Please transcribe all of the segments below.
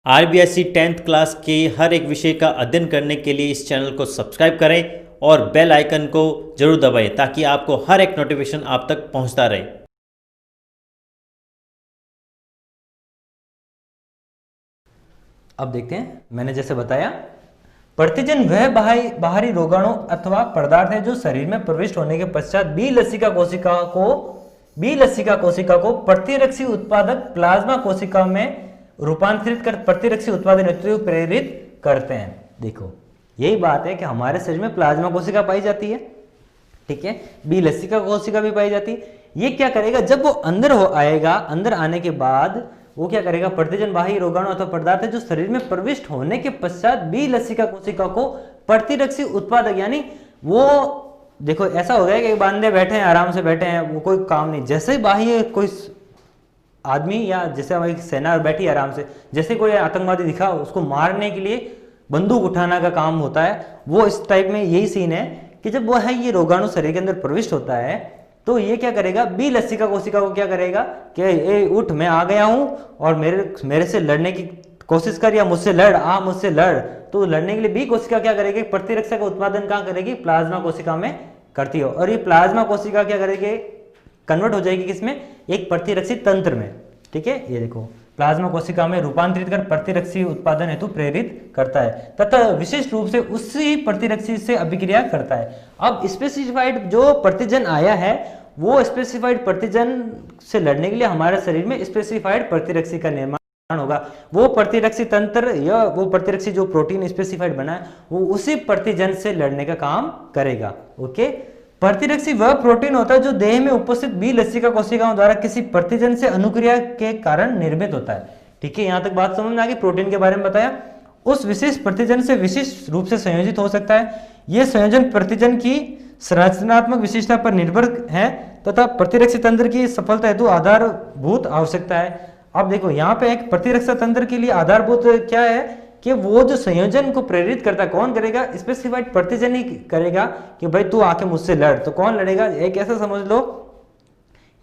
RBSC 10th class के हर एक विषय का अध्ययन करने के लिए इस चैनल को सब्सक्राइब करें और बेल आइकन को जरूर दबाएं ताकि आपको हर एक नोटिफिकेशन आप तक पहुंचता रहे। अब देखते हैं, मैंने जैसे बताया प्रतिजन वह बाहरी रोगाणु अथवा पदार्थ है जो शरीर में प्रविष्ट होने के पश्चात बी लसिका कोशिका को प्रतिरक्षी उत्पादक प्लाज्मा कोशिका में रूपांतरित कर प्रतिरक्षी उत्पादन हेतु प्रेरित करते हैं। देखो यही बात है कि हमारे शरीर में प्लाज्मा कोशिका पाई जाती है, ठीक है, बी लसिका कोशिका भी पाई जाती है। ये क्या करेगा, जब वो अंदर आएगा, अंदर आने के बाद वो क्या करेगा, प्रतिजन बाह्य रोगाणु अथवा पदार्थ है जो शरीर में प्रविष्ट होने के पश्चात बी लसिका कोशिका को प्रतिरक्षी उत्पादक, यानी वो देखो ऐसा हो गया कि बांधे बैठे हैं, आराम से बैठे हैं, वो कोई काम नहीं, जैसे बाह्य कोई आदमी या जैसे हमारी सेना बैठी आराम से, जैसे कोई आतंकवादी दिखा उसको मारने के लिए बंदूक उठाना का काम होता है, वो इस टाइप में यही सीन है कि जब वो है ये रोगाणु शरीर के अंदर प्रविष्ट होता है तो ये क्या करेगा, बी लसिका कोशिका को क्या करेगा कि ए उठ, मैं आ गया हूं और मेरे से लड़ने की कोशिश कर, या मुझसे लड़, मुझसे लड़। तो लड़ने के लिए बी कोशिका क्या करेगी, प्रतिरक्षा का उत्पादन कहां करेगी, प्लाज्मा कोशिका में करती है, और ये प्लाज्मा कोशिका क्या करेगी, कन्वर्ट हो जाएगी किसमें, एक प्रतिरक्षी तंत्र में, ठीक है। ये देखो प्लाज्मा कोशिका में रूपांतरित कर प्रतिरक्षी उत्पादन हेतु प्रेरित करता है तथा विशिष्ट रूप से उसी प्रतिरक्षी से अभिक्रिया करता है। अब स्पेसिफाइड जो प्रतिजन आया है वो स्पेसिफाइड प्रतिजन से लड़ने के लिए हमारे शरीर में स्पेसिफाइड प्रतिरक्षी का निर्माण होगा। वो प्रतिरक्षी तंत्र या वो प्रतिरक्षी जो प्रोटीन स्पेसिफाइड बना है वो उसी प्रतिजन से लड़ने का काम करेगा। ओके, प्रतिरक्षी वह प्रोटीन होता है जो देह में उपस्थित बी लसिका कोशिकाओं द्वारा किसी प्रतिजन से अनुक्रिया के कारण निर्मित होता है, ठीक है। यहां तक बात समझ में आ गई, प्रोटीन के बारे में बताया, उस विशेष प्रतिजन से विशिष्ट रूप से संयोजित हो सकता है। यह संयोजन प्रतिजन की संरचनात्मक विशेषता पर निर्भर है तथा प्रतिरक्षी तंत्र की सफलता हेतु आधारभूत आवश्यकता है। अब देखो यहाँ पे एक प्रतिरक्षा तंत्र के लिए आधारभूत क्या है कि वो जो संयोजन को प्रेरित करता है कौन करेगा, स्पेसिफाइड प्रतिजन ही करेगा कि भाई तू आके मुझसे लड़। तो कौन लड़ेगा, एक ऐसा समझ लो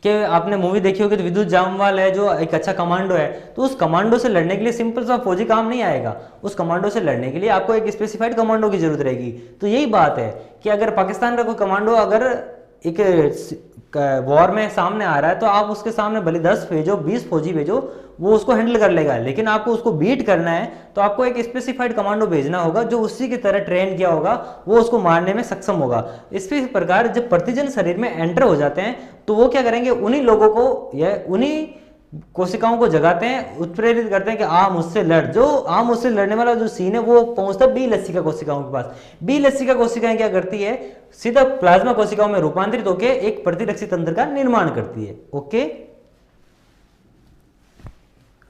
कि आपने मूवी देखी होगी तो विद्युत जामवाल है जो एक अच्छा कमांडो है, तो उस कमांडो से लड़ने के लिए सिंपल सा फौजी काम नहीं आएगा, उस कमांडो से लड़ने के लिए आपको एक स्पेसिफाइड कमांडो की जरूरत रहेगी। तो यही बात है कि अगर पाकिस्तान का कोई कमांडो अगर एक वॉर में सामने आ रहा है तो आप उसके सामने भले 10 भेजो 20 फौजी भेजो, वो उसको हैंडल कर लेगा, लेकिन आपको उसको बीट करना है तो आपको एक स्पेसिफाइड कमांडो भेजना होगा जो उसी की तरह ट्रेन किया होगा, वो उसको मारने में सक्षम होगा। इसी प्रकार जब प्रतिजन शरीर में एंटर हो जाते हैं तो वो क्या करेंगे, उन्हीं लोगों को या उन्हीं कोशिकाओं को जगाते हैं, उत्प्रेरित करते हैं कि आ मुझसे लड़। जो आ मुझसे लड़ने वाला जो सीन है वो पहुंचता है बी लसिका कोशिकाओं के पास। बी लसिका कोशिकाएं क्या करती है, सीधा प्लाज्मा कोशिकाओं में रूपांतरित होकर एक प्रतिरक्षी तंत्र का निर्माण करती है। ओके,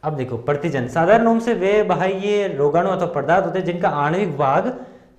अब देखो प्रतिजन साधारण रूप से वे बाह्य रोगाणु अथवा पदार्थ होते हैं जिनका आणविक भाग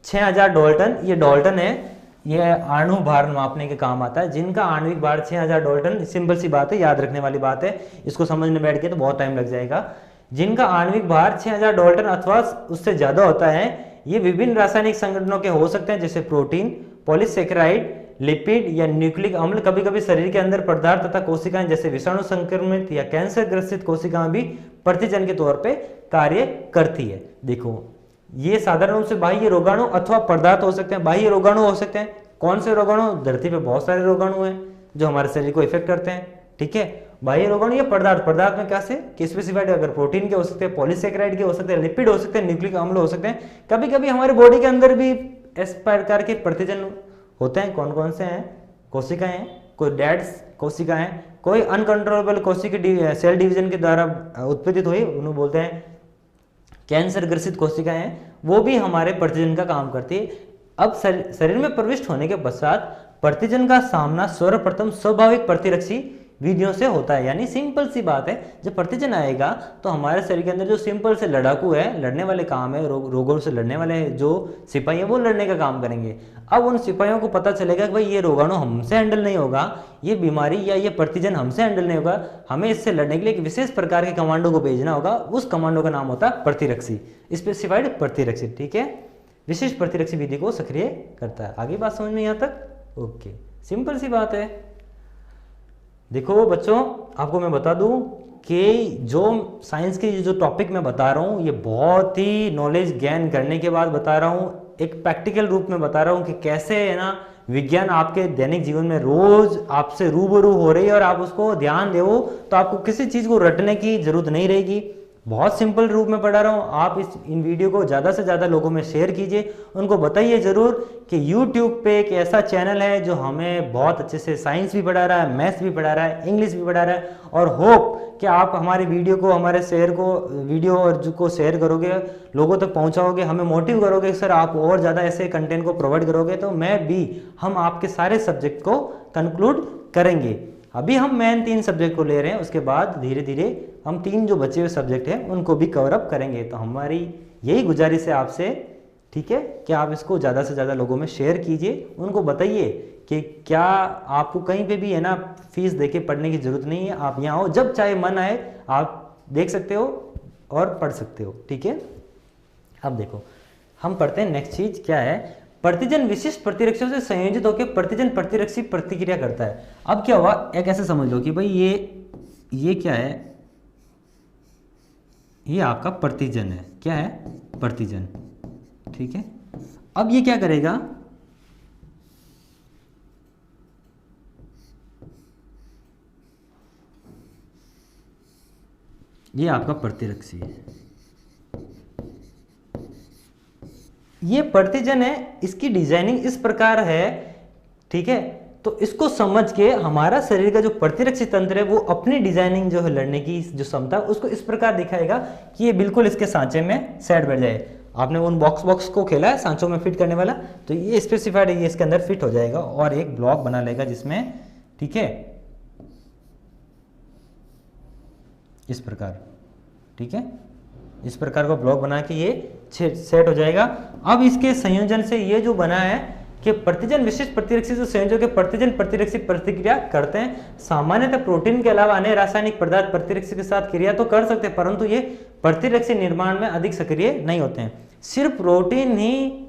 6000 डाल्टन, ये डाल्टन है, यह अणु भार मापने के काम आता है, जिनका आणविक भार 6000 डाल्टन, सिंपल सी बात है, याद रखने वाली बात है, इसको समझने बैठ के तो बहुत टाइम लग जाएगा। जिनका आणविक भार 6000 डाल्टन अथवा उससे ज्यादा होता है, ये विभिन्न रासायनिक संगठनों के हो सकते हैं जैसे प्रोटीन, पॉलीसेकेराइड, लिपिड या न्यूक्लिक अम्ल। कभी कभी शरीर के अंदर पदार्थ तथा कोशिकाएं जैसे विषाणु संक्रमित या कैंसर ग्रसित कोशिकाएं भी प्रतिजन के तौर पे कार्य करती है। देखो ये साधारण रूप से बाह्य रोगाणु अथवा पदार्थ हो सकते हैं। बाह्य रोगाणु हो सकते हैं, कौन से रोगाणु, धरती पे बहुत सारे रोगाणु हैं जो हमारे शरीर को इफेक्ट करते हैं, ठीक है। बाह्य रोगाणु या पदार्थ में कैसे कि स्पेसिफाइड अगर प्रोटीन के हो सकते हैं, पॉलीसेकेराइड के हो सकते हैं, लिपिड हो सकते हैं, न्यूक्लिक अम्ल हो सकते हैं। कभी कभी हमारे बॉडी के अंदर भी इस प्रकार के प्रतिजन होते हैं। कौन कौन से हैं, कोशिकाएं हैं, कोई डेड कोशिकाएं हैं, कोई अनकंट्रोलेबल कोशिका सेल डिवीजन के द्वारा उत्पादित हुई, उन्हें बोलते हैं कैंसर ग्रसित कोशिकाएं हैं, वो भी हमारे प्रतिजन का काम करती है। अब शरीर में प्रविष्ट होने के पश्चात प्रतिजन का सामना सर्वप्रथम स्वाभाविक प्रतिरक्षी विधियों से होता है, यानी सिंपल सी बात है, जब प्रतिजन आएगा तो हमारे शरीर के अंदर जो सिंपल से लड़ाकू है, लड़ने वाले काम है, रोगों से लड़ने वाले जो सिपाही है वो लड़ने का काम करेंगे। अब उन सिपाहियों को पता चलेगा कि भाई ये रोगाणु हमसे हैंडल नहीं होगा, ये बीमारी या ये प्रतिजन हमसे हैंडल नहीं होगा, हमें इससे लड़ने के लिए एक विशेष प्रकार के कमांडो को भेजना होगा। उस कमांडो का नाम होता है प्रतिरक्षी, स्पेसिफाइड प्रतिरक्षी, ठीक है। विशेष प्रतिरक्षी विधि को सक्रिय करता है। आगे बात समझ में यहाँ तक? ओके, सिंपल सी बात है। देखो बच्चों, आपको मैं बता दूं कि जो साइंस के जो टॉपिक मैं बता रहा हूँ ये बहुत ही नॉलेज गेन करने के बाद बता रहा हूँ, एक प्रैक्टिकल रूप में बता रहा हूँ कि कैसे है ना विज्ञान आपके दैनिक जीवन में रोज आपसे रूबरू हो रही है और आप उसको ध्यान दो तो आपको किसी चीज़ को रटने की जरूरत नहीं रहेगी। बहुत सिंपल रूप में पढ़ा रहा हूँ। आप इन वीडियो को ज़्यादा से ज़्यादा लोगों में शेयर कीजिए, उनको बताइए ज़रूर कि YouTube पे एक ऐसा चैनल है जो हमें बहुत अच्छे से साइंस भी पढ़ा रहा है, मैथ्स भी पढ़ा रहा है, इंग्लिश भी पढ़ा रहा है। और होप कि आप हमारे वीडियो को, हमारे वीडियो और जो को शेयर करोगे, लोगों तक पहुँचाओगे, हमें मोटिव करोगे सर आप और ज़्यादा ऐसे कंटेंट को प्रोवाइड करोगे तो हम आपके सारे सब्जेक्ट को कंक्लूड करेंगे। अभी हम मेन 3 सब्जेक्ट को ले रहे हैं, उसके बाद धीरे धीरे हम 3 जो बचे हुए सब्जेक्ट हैं उनको भी कवर अप करेंगे। तो हमारी यही गुजारिश है आपसे, ठीक है, कि आप इसको ज़्यादा से ज़्यादा लोगों में शेयर कीजिए, उनको बताइए कि क्या आपको कहीं पे भी है ना फीस देके पढ़ने की जरूरत नहीं है। आप यहाँ आओ, जब चाहे मन आए आप देख सकते हो और पढ़ सकते हो, ठीक है। अब देखो हम पढ़ते हैं नेक्स्ट चीज क्या है। प्रतिजन विशिष्ट प्रतिरक्षियों से संयोजित होकर प्रतिजन प्रतिरक्षी प्रतिक्रिया करता है। अब क्या हुआ, एक ऐसे समझ लो कि भाई ये क्या है, ये आपका प्रतिजन है। क्या है? प्रतिजन, ठीक है। अब ये क्या करेगा, ये आपका प्रतिरक्षी है, ये प्रतिजन है, इसकी डिजाइनिंग इस प्रकार है, ठीक है। तो इसको समझ के हमारा शरीर का जो प्रतिरक्षी तंत्र है वो अपनी डिजाइनिंग जो है लड़ने की जो क्षमता उसको इस प्रकार दिखाएगा कि ये बिल्कुल इसके सांचे में सेट बैठ जाए। आपने उन बॉक्स को खेला है सांचों में फिट करने वाला, तो ये स्पेसिफाइड है, ये इसके अंदर फिट हो जाएगा और एक ब्लॉक बना लेगा जिसमें, ठीक है, इस प्रकार, ठीक है, इस प्रकार का ब्लॉक बना के ये सेट हो जाएगा। अब इसके संयोजन से ये जो बना है कि प्रतिजन विशिष्ट प्रतिरक्षी से संयोजन के प्रतिजन प्रतिरक्षी प्रतिक्रिया करते हैं। सामान्यतः प्रोटीन के अलावा अन्य रासायनिक पदार्थ प्रतिरक्षी के साथ क्रिया तो कर सकते हैं, परंतु ये प्रतिरक्षी निर्माण में अधिक सक्रिय नहीं होते हैं। सिर्फ प्रोटीन ही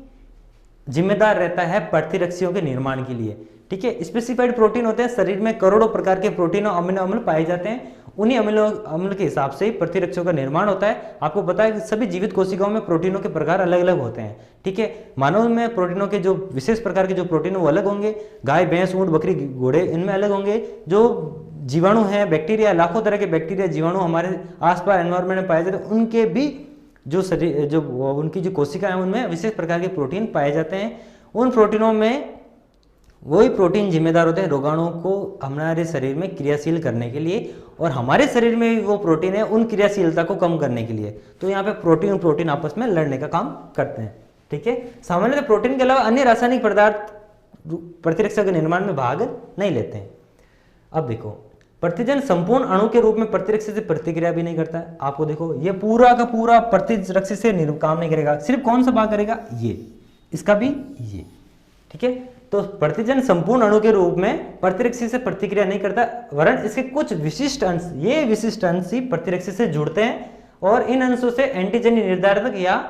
जिम्मेदार रहता है प्रतिरक्षियों के निर्माण के लिए, ठीक है। स्पेसिफाइड प्रोटीन होते हैं, शरीर में करोड़ों प्रकार के प्रोटीन और अमीनो अम्ल पाए जाते हैं, उन्हीं अमीनो अम्ल के हिसाब से ही प्रतिरक्षियों का निर्माण होता है। आपको पता है कि सभी जीवित कोशिकाओं में प्रोटीनों के प्रकार अलग अलग होते हैं, ठीक है। मानव में प्रोटीनों के जो विशेष प्रकार के जो प्रोटीन वो अलग होंगे, गाय भैंस ऊंट बकरी घोड़े इनमें अलग होंगे। जो जीवाणु हैं, बैक्टीरिया, लाखों तरह के बैक्टीरिया जीवाणु हमारे आसपास एनवायरमेंट में पाए जाते हैं, उनके भी जो शरीर जो उनकी जो कोशिका है उनमें विशेष प्रकार के प्रोटीन पाए जाते हैं। उन प्रोटीनों में वही प्रोटीन जिम्मेदार होते हैं रोगाणुओं को हमारे शरीर में क्रियाशील करने के लिए, और हमारे शरीर में भी वो प्रोटीन है उन क्रियाशीलता को कम करने के लिए। तो यहाँ पे प्रोटीन आपस में लड़ने का काम करते हैं, ठीक है। सामान्यतः प्रोटीन के अलावा अन्य रासायनिक पदार्थ प्रतिरक्षा के निर्माण में भाग नहीं लेते हैं। अब देखो प्रतिजन संपूर्ण अणु के रूप में प्रतिरक्षी से प्रतिक्रिया भी नहीं करता है। आपको देखो ये पूरा का पूरा प्रतिरक्षी से काम नहीं करेगा, सिर्फ कौन सा भाग करेगा, ये, इसका भी ये, ठीक है। तो प्रतिजन संपूर्ण अणु के रूप में प्रतिरक्षी से प्रतिक्रिया नहीं करता, वरन इसके कुछ विशिष्ट अंश, ये विशिष्ट अंश ही प्रतिरक्षी से जुड़ते हैं और इन अंशों से एंटीजनी निर्धारक या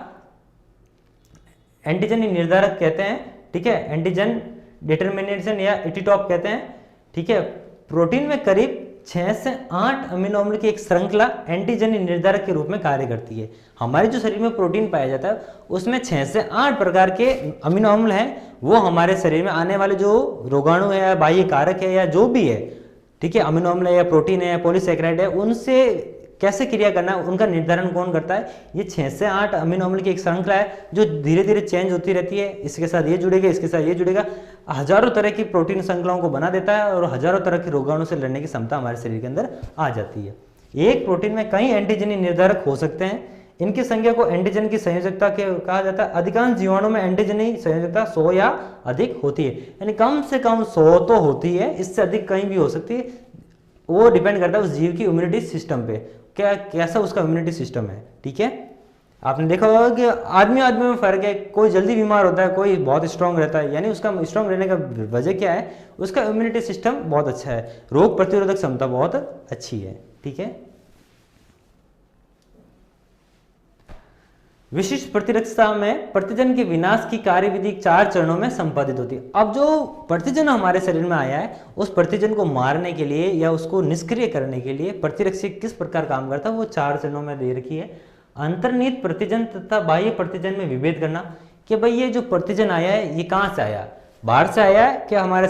एंटीजनी निर्धारक कहते हैं, ठीक है, एंटीजन डिटरमिनेशन या एटीटॉप कहते हैं, ठीक है। प्रोटीन में करीब 6 से 8 अमीनो अम्ल की एक श्रृंखला एंटीजनी निर्धारक के रूप में कार्य करती है। हमारे जो शरीर में प्रोटीन पाया जाता है उसमें 6 से 8 प्रकार के अमीनो अम्ल हैं, वो हमारे शरीर में आने वाले जो रोगाणु है या बाह्य कारक है या जो भी है, ठीक है, अमीनो अम्ल है या प्रोटीन है या पॉलीसैकेराइड है, उनसे कैसे क्रिया करना है उनका निर्धारण कौन करता है। ये 6 से 8 अमीनो अम्ल की एक श्रृंखला है जो धीरे धीरे चेंज होती रहती है, इसके साथ ये जुड़ेगा, इसके साथ ये जुड़ेगा, हजारों तरह की प्रोटीन श्रृंखलाओं को बना देता है और हजारों तरह के रोगाणु से लड़ने की क्षमता हमारे शरीर के अंदर आ जाती है। एक प्रोटीन में कई एंटीजनी निर्धारक हो सकते हैं, इनकी संख्या को एंटीजन की संयोजकता के कहा जाता है। अधिकांश जीवाणु में एंटीजनी संयोजकता 100 या अधिक होती है, यानी कम से कम 100 तो होती है, इससे अधिक कहीं भी हो सकती है। वो डिपेंड करता है उस जीव की इम्यूनिटी सिस्टम पे, क्या कैसा उसका इम्यूनिटी सिस्टम है, ठीक है। आपने देखा होगा कि आदमी में फर्क है, कोई जल्दी बीमार होता है, कोई बहुत स्ट्रांग रहता है, यानी उसका स्ट्रांग रहने का वजह क्या है, उसका इम्यूनिटी सिस्टम बहुत अच्छा है, रोग प्रतिरोधक क्षमता बहुत अच्छी है, ठीक है। विशिष्ट प्रतिरक्षा में प्रतिजन के विनाश की कार्यविधि 4 चरणों में संपादित होती है। अब जो प्रतिजन हमारे शरीर में आया है, उस प्रतिजन को मारने के लिए या उसको निष्क्रिय करने के लिए प्रतिरक्षी किस प्रकार काम करता है, वो 4 चरणों में दे रखी है। अंतर्निहित प्रतिजन तथा बाह्य प्रतिजन में विभेद करना कि भाई ये जो प्रतिजन आया है ये कहाँ से आया, बाहर से आया है कि हमारे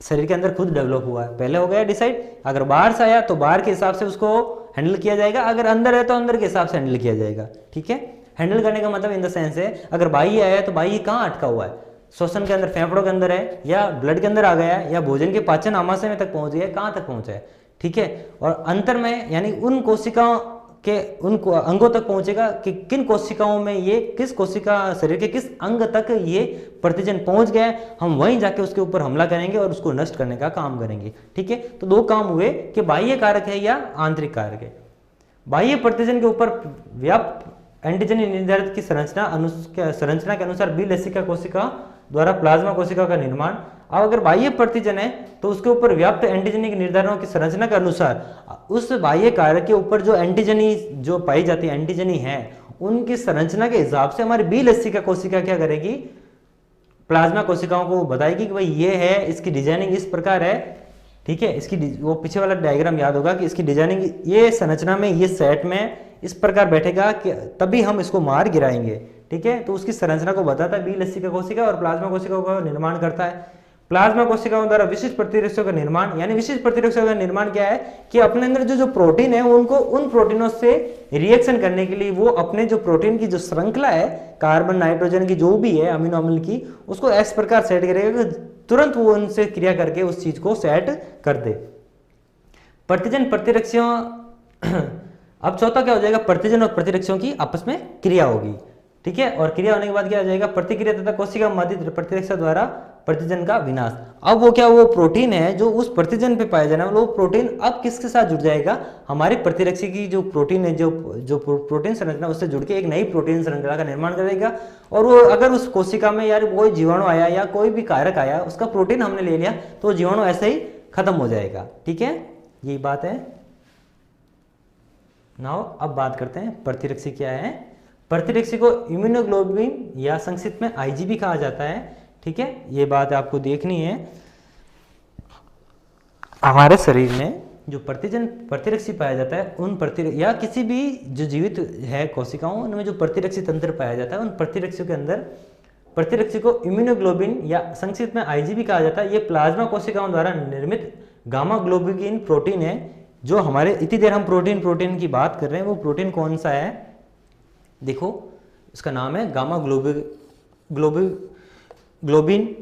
शरीर के अंदर खुद डेवलप हुआ है, पहले हो गया डिसाइड। अगर बाहर से आया तो बाहर के हिसाब से उसको हैंडल किया जाएगा, अगर अंदर है तो अंदर के हिसाब से हैंडल किया जाएगा। ठीक है, हैंडल करने का मतलब इन द सेंस है, अगर बाह्य आया है तो बाह्य कहाँ अटका हुआ है, श्वसन के अंदर, फेफड़ों के अंदर है, या ब्लड के अंदर आ गया है, या भोजन के पाचन आमाशय में तक पहुंच गया है, कहाँ तक पहुंचा है। ठीक है, और अंतर में यानी उन कोशिकाओं के उन अंगों तक पहुंचेगा कि किन कोशिकाओं में ये, किस कोशिका शरीर के किस अंग तक ये प्रतिजन पहुंच गए, हम वहीं जाके उसके ऊपर हमला करेंगे और उसको नष्ट करने का काम करेंगे। ठीक है, तो 2 काम हुए कि बाह्य कारक है या आंतरिक कारक है। बाह्य प्रतिजन के ऊपर व्याप्त एंटीजन निर्धारित की संरचना के अनुसार बी लसिका कोशिका द्वारा प्लाज्मा कोशिका का निर्माण। अब अगर बाह्य प्रतिजन है तो उसके ऊपर व्याप्त एंटीजनिक निर्धारणों की संरचना के अनुसार उस बाह्य कारक के ऊपर जो एंटीजनी जो पाई जाती है, एंटीजनी है, उनकी संरचना के हिसाब से हमारी बी लसिका कोशिका क्या करेगी, प्लाज्मा कोशिकाओं को बताएगी कि भाई ये है, इसकी डिजाइनिंग इस प्रकार है। ठीक है, इसकी वो पीछे वाला डायग्राम याद होगा कि इसकी डिजाइनिंग ये संरचना में, ये सेट में इस प्रकार बैठेगा कि तभी हम इसको मार गिराएंगे। ठीक है, तो उसकी संरचना को बताता है बी लसिका कोशिका और प्लाज्मा कोशिकाओं का निर्माण करता है। प्लाज्मा कोशिकाओं द्वारा विशिष्ट प्रतिरक्षों का निर्माण, यानी विशिष्ट प्रतिरक्षों का निर्माण क्या है कि अपने अंदर जो प्रोटीन है उनको उन प्रोटीनों से रिएक्शन करने के लिए वो अपने जो प्रोटीन की जो श्रृंखला है, कार्बन नाइट्रोजन की जो भी है, अमीनो अम्ल की, उसको इस प्रकार सेट करेगा कि तुरंत वो उनसे क्रिया करके उस चीज को सेट कर दे। प्रतिजन प्रतिरक्षियों अब चौथा क्या हो जाएगा, प्रतिजन और प्रतिरक्षियों की आपस में क्रिया होगी। ठीक है, और क्रिया होने के बाद क्या हो जाएगा, प्रतिक्रिया तथा कोशिका मध्य प्रतिरक्षा द्वारा प्रतिजन का विनाश। अब वो क्या, वो प्रोटीन है जो उस प्रतिजन पे पाया जाना, वो प्रोटीन अब किसके साथ जुड़ जाएगा, हमारे प्रतिरक्षी की जो प्रोटीन है, जो प्रोटीन संरचना, उससे जुड़ के एक नई प्रोटीन श्रृंखला का निर्माण करेगा। और वो अगर उस कोशिका में यार कोई जीवाणु आया या कोई भी कारक आया, उसका प्रोटीन हमने ले लिया तो जीवाणु ऐसे ही खत्म हो जाएगा। ठीक है, यही बात है। नाउ अब बात करते हैं प्रतिरक्षी क्या है। प्रतिरक्षी को इम्यूनोग्लोबुलिन या संक्षिप्त में आईजीबी कहा जाता है। ठीक है, ये बात आपको देखनी है। हमारे शरीर में जो प्रतिरक्षी पाया जाता है, उन या किसी भी जो जीवित है कोशिकाओं, उनमें जो प्रतिरक्षी तंत्र पाया जाता है, उन प्रतिरक्षियों के अंदर प्रतिरक्षी को इम्यूनोग्लोबिन या संक्षिप्त में आईजीबी कहा जाता है। ये प्लाज्मा कोशिकाओं द्वारा निर्मित गामा ग्लोबुलिन प्रोटीन है। जो हमारे इतनी देर हम प्रोटीन की बात कर रहे हैं, वो प्रोटीन कौन सा है, देखो इसका नाम है गामा ग्लोबिन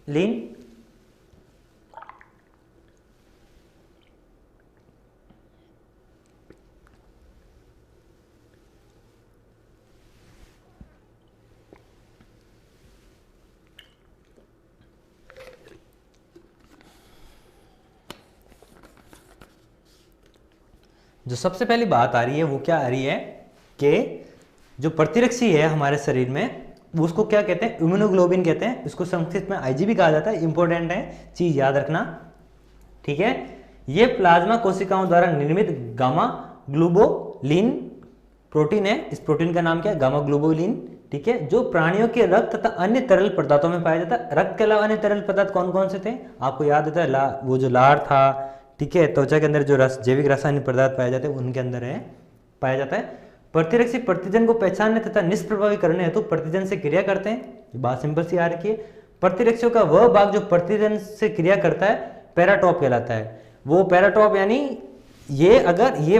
लिन। जो सबसे पहली बात आ रही है वो क्या आ रही है कि जो प्रतिरक्षी है हमारे शरीर में, उसको क्या कहते हैं, इम्यूनोग्लोबिन कहते हैं। इसको संक्षिप्त में आईजीबी कहा जाता है। इंपॉर्टेंट है, चीज याद रखना। ठीक है, ये प्लाज्मा कोशिकाओं द्वारा निर्मित गामा ग्लोबुलिन प्रोटीन है। इस प्रोटीन का नाम क्या है, गामा ग्लोबुलिन। ठीक है, जो प्राणियों के रक्त तथा अन्य तरल पदार्थों में पाया जाता है। रक्त के अलावा अन्य तरल पदार्थ कौन कौन से थे, आपको याद होता है, वो जो लार था। ठीक है, त्वचा के अंदर जो जैविक रासायनिक पदार्थ पाए जाते हैं, उनके अंदर है पाया जाता है। प्रतिरक्षी प्रतिजन को पहचानने तथा निष्प्रभावी करने हेतु प्रतिजन से क्रिया करते हैं। ये बात सिंपल सी आ रही है। प्रतिरक्षियों का वह भाग जो प्रतिजन से क्रिया करता है पैराटॉप कहलाता है। वो पैराटॉप यानी ये अगर ये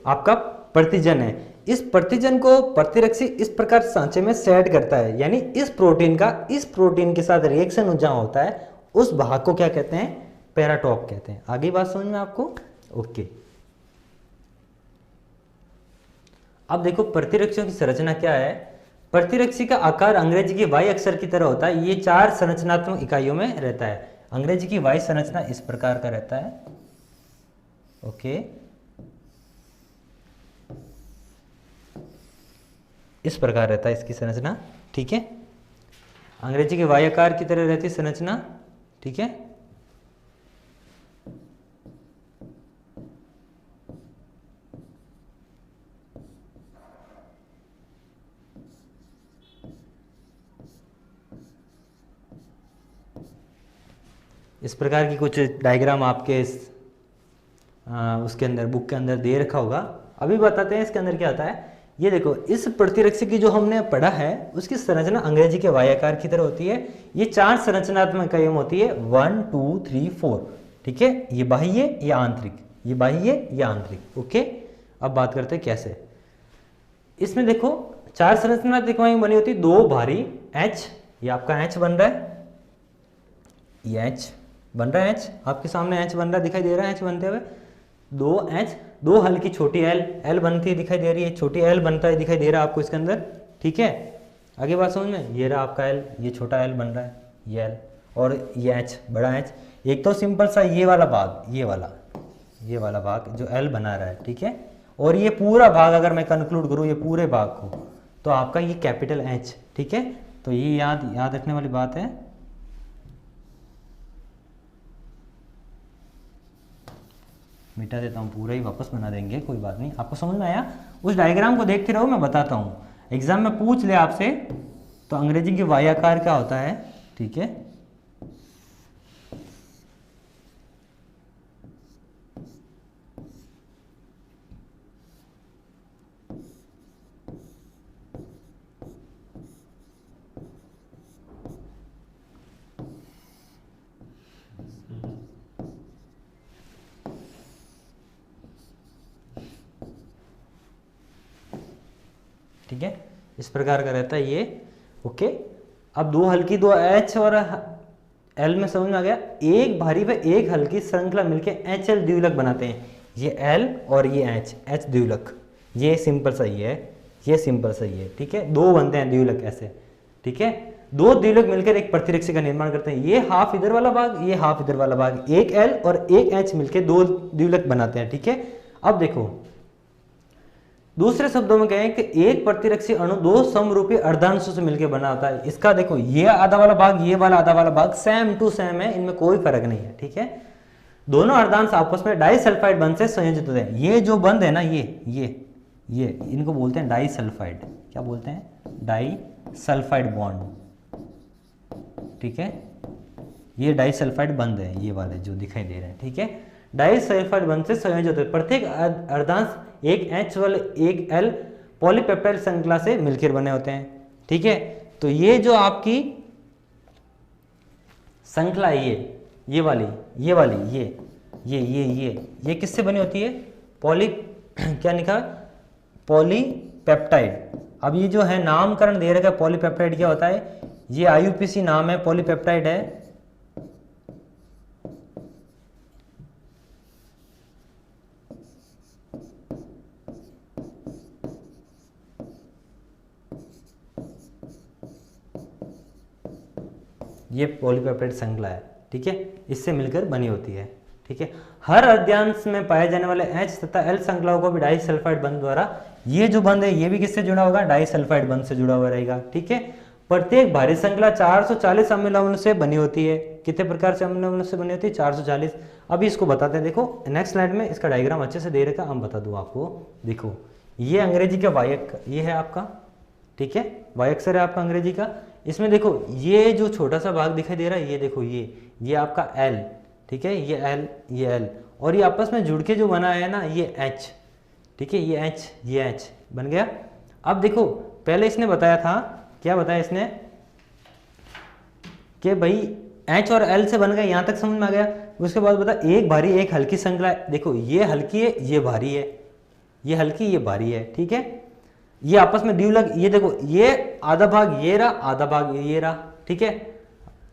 आपका प्रतिजन है, इस प्रतिजन को प्रतिरक्षी इस प्रकार सांचे में सेट करता है, यानी इस प्रोटीन के साथ रिएक्शन जहां होता है, उस भाग को क्या कहते हैं, पैराटॉप कहते हैं। आगे बात समझ में आपको, ओके। अब देखो प्रतिरक्षियों की संरचना क्या है। प्रतिरक्षी का आकार अंग्रेजी के वाई अक्षर की तरह होता है। ये 4 संरचनात्मक इकाइयों में रहता है। अंग्रेजी की वाई संरचना इस प्रकार का रहता है, ओके। इस प्रकार रहता है इसकी संरचना। ठीक है, अंग्रेजी के वाई आकार की तरह रहती है संरचना। ठीक है, इस प्रकार की कुछ डायग्राम आपके उसके अंदर बुक के अंदर दे रखा होगा। अभी बताते हैं इसके अंदर क्या आता है। ये देखो, इस प्रतिरक्षी की जो हमने पढ़ा है उसकी संरचना अंग्रेजी के वाई आकार की तरह होती है। ये 4 संरचनात्मक इकाइयां होती है, 1 2 3 4, ठीक है। ये बाह्य, ये आंतरिक, ये बाह्य, ये आंतरिक, ओके। अब बात करते हैं कैसे। इसमें देखो 4 संरचनात्मक इकाइयां बनी होती है, 2 भारी H, ये आपका H बन रहा है, ये H बन रहा है, H आपके सामने H बन रहा है, दिखाई दे रहा है H बनते हुए। 2 H, 2 हल्की छोटी L बनती है, दिखाई दे रही है, छोटी L बनता है, दिखाई दे रहा है आपको इसके अंदर, ठीक है। आगे बात समझ में, ये रहा आपका L, ये छोटा L बन रहा है, ये L, और ये H बड़ा H। एक तो सिंपल सा ये वाला भाग, ये वाला भाग जो L बना रहा है, ठीक है। और ये पूरा भाग अगर मैं कंक्लूड करूँ ये पूरे भाग को, तो आपका ये कैपिटल H, ठीक है। तो ये याद रखने वाली बात है। मिटा देता हूँ, पूरा ही वापस बना देंगे, कोई बात नहीं। आपको समझ में आया? उस डायग्राम को देखते रहो, मैं बताता हूँ। एग्जाम में पूछ ले आपसे तो अंग्रेजी के वाई आकार क्या होता है, ठीक है। ठीक है, इस प्रकार का रहता है ये, ओके। अब 2 हल्की 2 H और L में समझ में आ गया। एक भारी व एक हल्की श्रृंखला मिलकर HL द्विलक बनाते हैं। ये L और ये H द्विलक, ये सिंपल सही है, ये सिंपल सही है, ठीक है। 2 बनते हैं द्विलक ऐसे, ठीक है। 2 द्विलक मिलकर एक प्रतिरक्षी का निर्माण करते हैं। ये हाफ इधर वाला भाग, ये हाफ इधर वाला भाग, एक L और एक H मिलकर 2 द्विलक बनाते हैं, ठीक है। अब देखो, दूसरे शब्दों में कहें कि एक प्रतिरक्षी अणु 2 समरूपी अर्धांशों से मिलकर बना होता है। इसका देखो, ये आधा वाला भाग, ये वाला आधा वाला भाग सेम टू सेम है, इनमें कोई फर्क नहीं है, ठीक है। दोनों अर्धांश आपस में डाइसल्फाइड बंध से संयोजित होते हैं। ये जो बंध है ना, ये इनको बोलते हैं डाइसल्फाइड। क्या बोलते हैं? डाइसल्फाइड बॉन्ड, ठीक है। ये डाइसल्फाइड बंध है, ये वाले जो दिखाई दे रहे हैं, ठीक है। डाइसल्फाइड बंध से संयोजित होते हैं। प्रत्येक अर्धांश एक H वाले एक L पॉलीपेप्टाइड श्रृंखला से मिलकर बने होते हैं, ठीक है। तो ये जो आपकी श्रृंखला है, ये वाली ये किससे बनी होती है? क्या लिखा? पॉलीपेप्टाइड। अब ये जो है नामकरण दे रखा है पॉलीपेप्टाइड, क्या होता है? ये IUPAC नाम है, पॉलीपेप्टाइड है। ये पॉलीपेप्टाइड श्रृंखला है, ठीक है, इससे मिलकर बनी होती है, ठीक है। हर अर्धांश में पाए जाने वाले H तथा L श्रृंखलाओं को भी डाइसल्फाइड बंध द्वारा, ये जो बंध है ये भी किससे जुड़ा होगा? डाइसल्फाइड बंध से जुड़ा हुआ रहेगा, ठीक है। प्रत्येक भारी श्रृंखला 440 अम्ल अम्लों से बनी होती है। कितने प्रकार से अम्ल अम्लों से बनी होती है? 440। अभी इसको बताते हैं, देखो नेक्स्ट स्लाइड में इसका डायग्राम अच्छे से दे रखा, हम बता दूं आपको। देखो, ये अंग्रेजी का वाई, ये है आपका, ठीक है, वाई अक्षर है आपका अंग्रेजी का। इसमें देखो, ये जो छोटा सा भाग दिखाई दे रहा है, ये देखो, ये आपका L, ठीक है, ये L और ये आपस में जुड़ के जो बना है ना, ये H, ठीक है, ये H बन गया। अब देखो, पहले इसने बताया था, क्या बताया इसने कि भाई H और L से बन गया, यहां तक समझ में आ गया। उसके बाद बता, एक भारी एक हल्की श्रृंखला है। देखो, ये हल्की है, ये भारी है, ये हल्की, ये भारी है, ठीक है। ये आपस में द्विलक, ये देखो, ये आधा भाग ये रहा, आधा भाग ये रहा, ठीक है,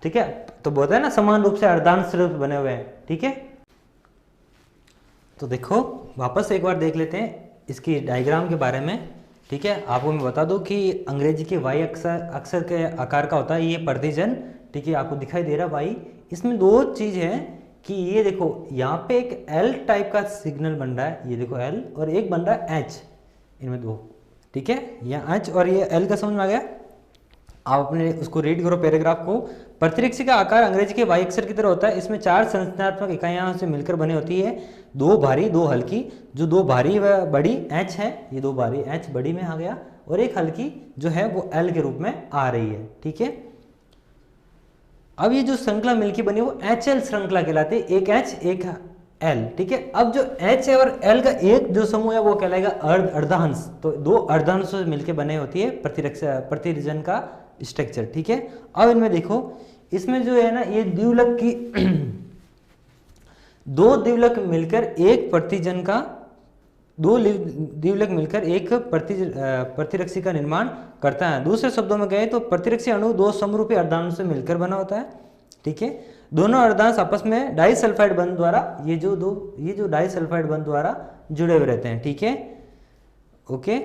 ठीक है। तो बोलते हैं ना समान रूप से अर्धांश रूप बने हुए हैं, ठीक है। तो देखो, वापस एक बार देख लेते हैं इसकी डायग्राम के बारे में, ठीक है। आपको मैं बता दूं कि अंग्रेजी के वाई अक्षर के आकार का होता है ये प्रतिजन, ठीक है, आपको दिखाई दे रहा है वाई। इसमें 2 चीज है कि ये देखो, यहाँ पे एक L टाइप का सिग्नल बन रहा है, ये देखो L, और एक बन रहा है H, इनमें 2, ठीक है। यहाँ H और ये L का समझ में आ गया। आप अपने उसको रीड करो पैराग्राफ को। प्रतिरक्षी का आकार अंग्रेजी के वाई अक्षर की तरह होता है। इसमें 4 संरचनात्मक इकाइयां से मिलकर बनी होती है, 2 भारी 2 हल्की। जो 2 भारी व बड़ी H है, ये 2 भारी H बड़ी में आ गया, और एक हल्की जो है वो L के रूप में आ रही है, ठीक है। अब ये जो श्रृंखला मिलके बनी वो HL श्रृंखला कहलाती है, एक H एक L, ठीक है। अब जो H है और L का एक जो समूह है वो कहलाएगा अर्धांश। तो दो अर्धांशों से मिलके बने होती है प्रतिरजन का स्ट्रक्चर, ठीक है। अब इनमें देखो, इसमें जो है ना ये द्विलक की दो द्विलक मिलकर एक प्रतिजन का द्विलक मिलकर एक प्रतिरक्षी का निर्माण करता है। दूसरे शब्दों में कहें तो प्रतिरक्षी अणु दो समरूपी अर्धांश से मिलकर बना होता है, ठीक है। दोनों अर्धांश आपस में डाइसल्फाइड बंध द्वारा ये जो डाइसल्फाइड बंध द्वारा जुड़े हुए रहते हैं, ठीक है, ओके।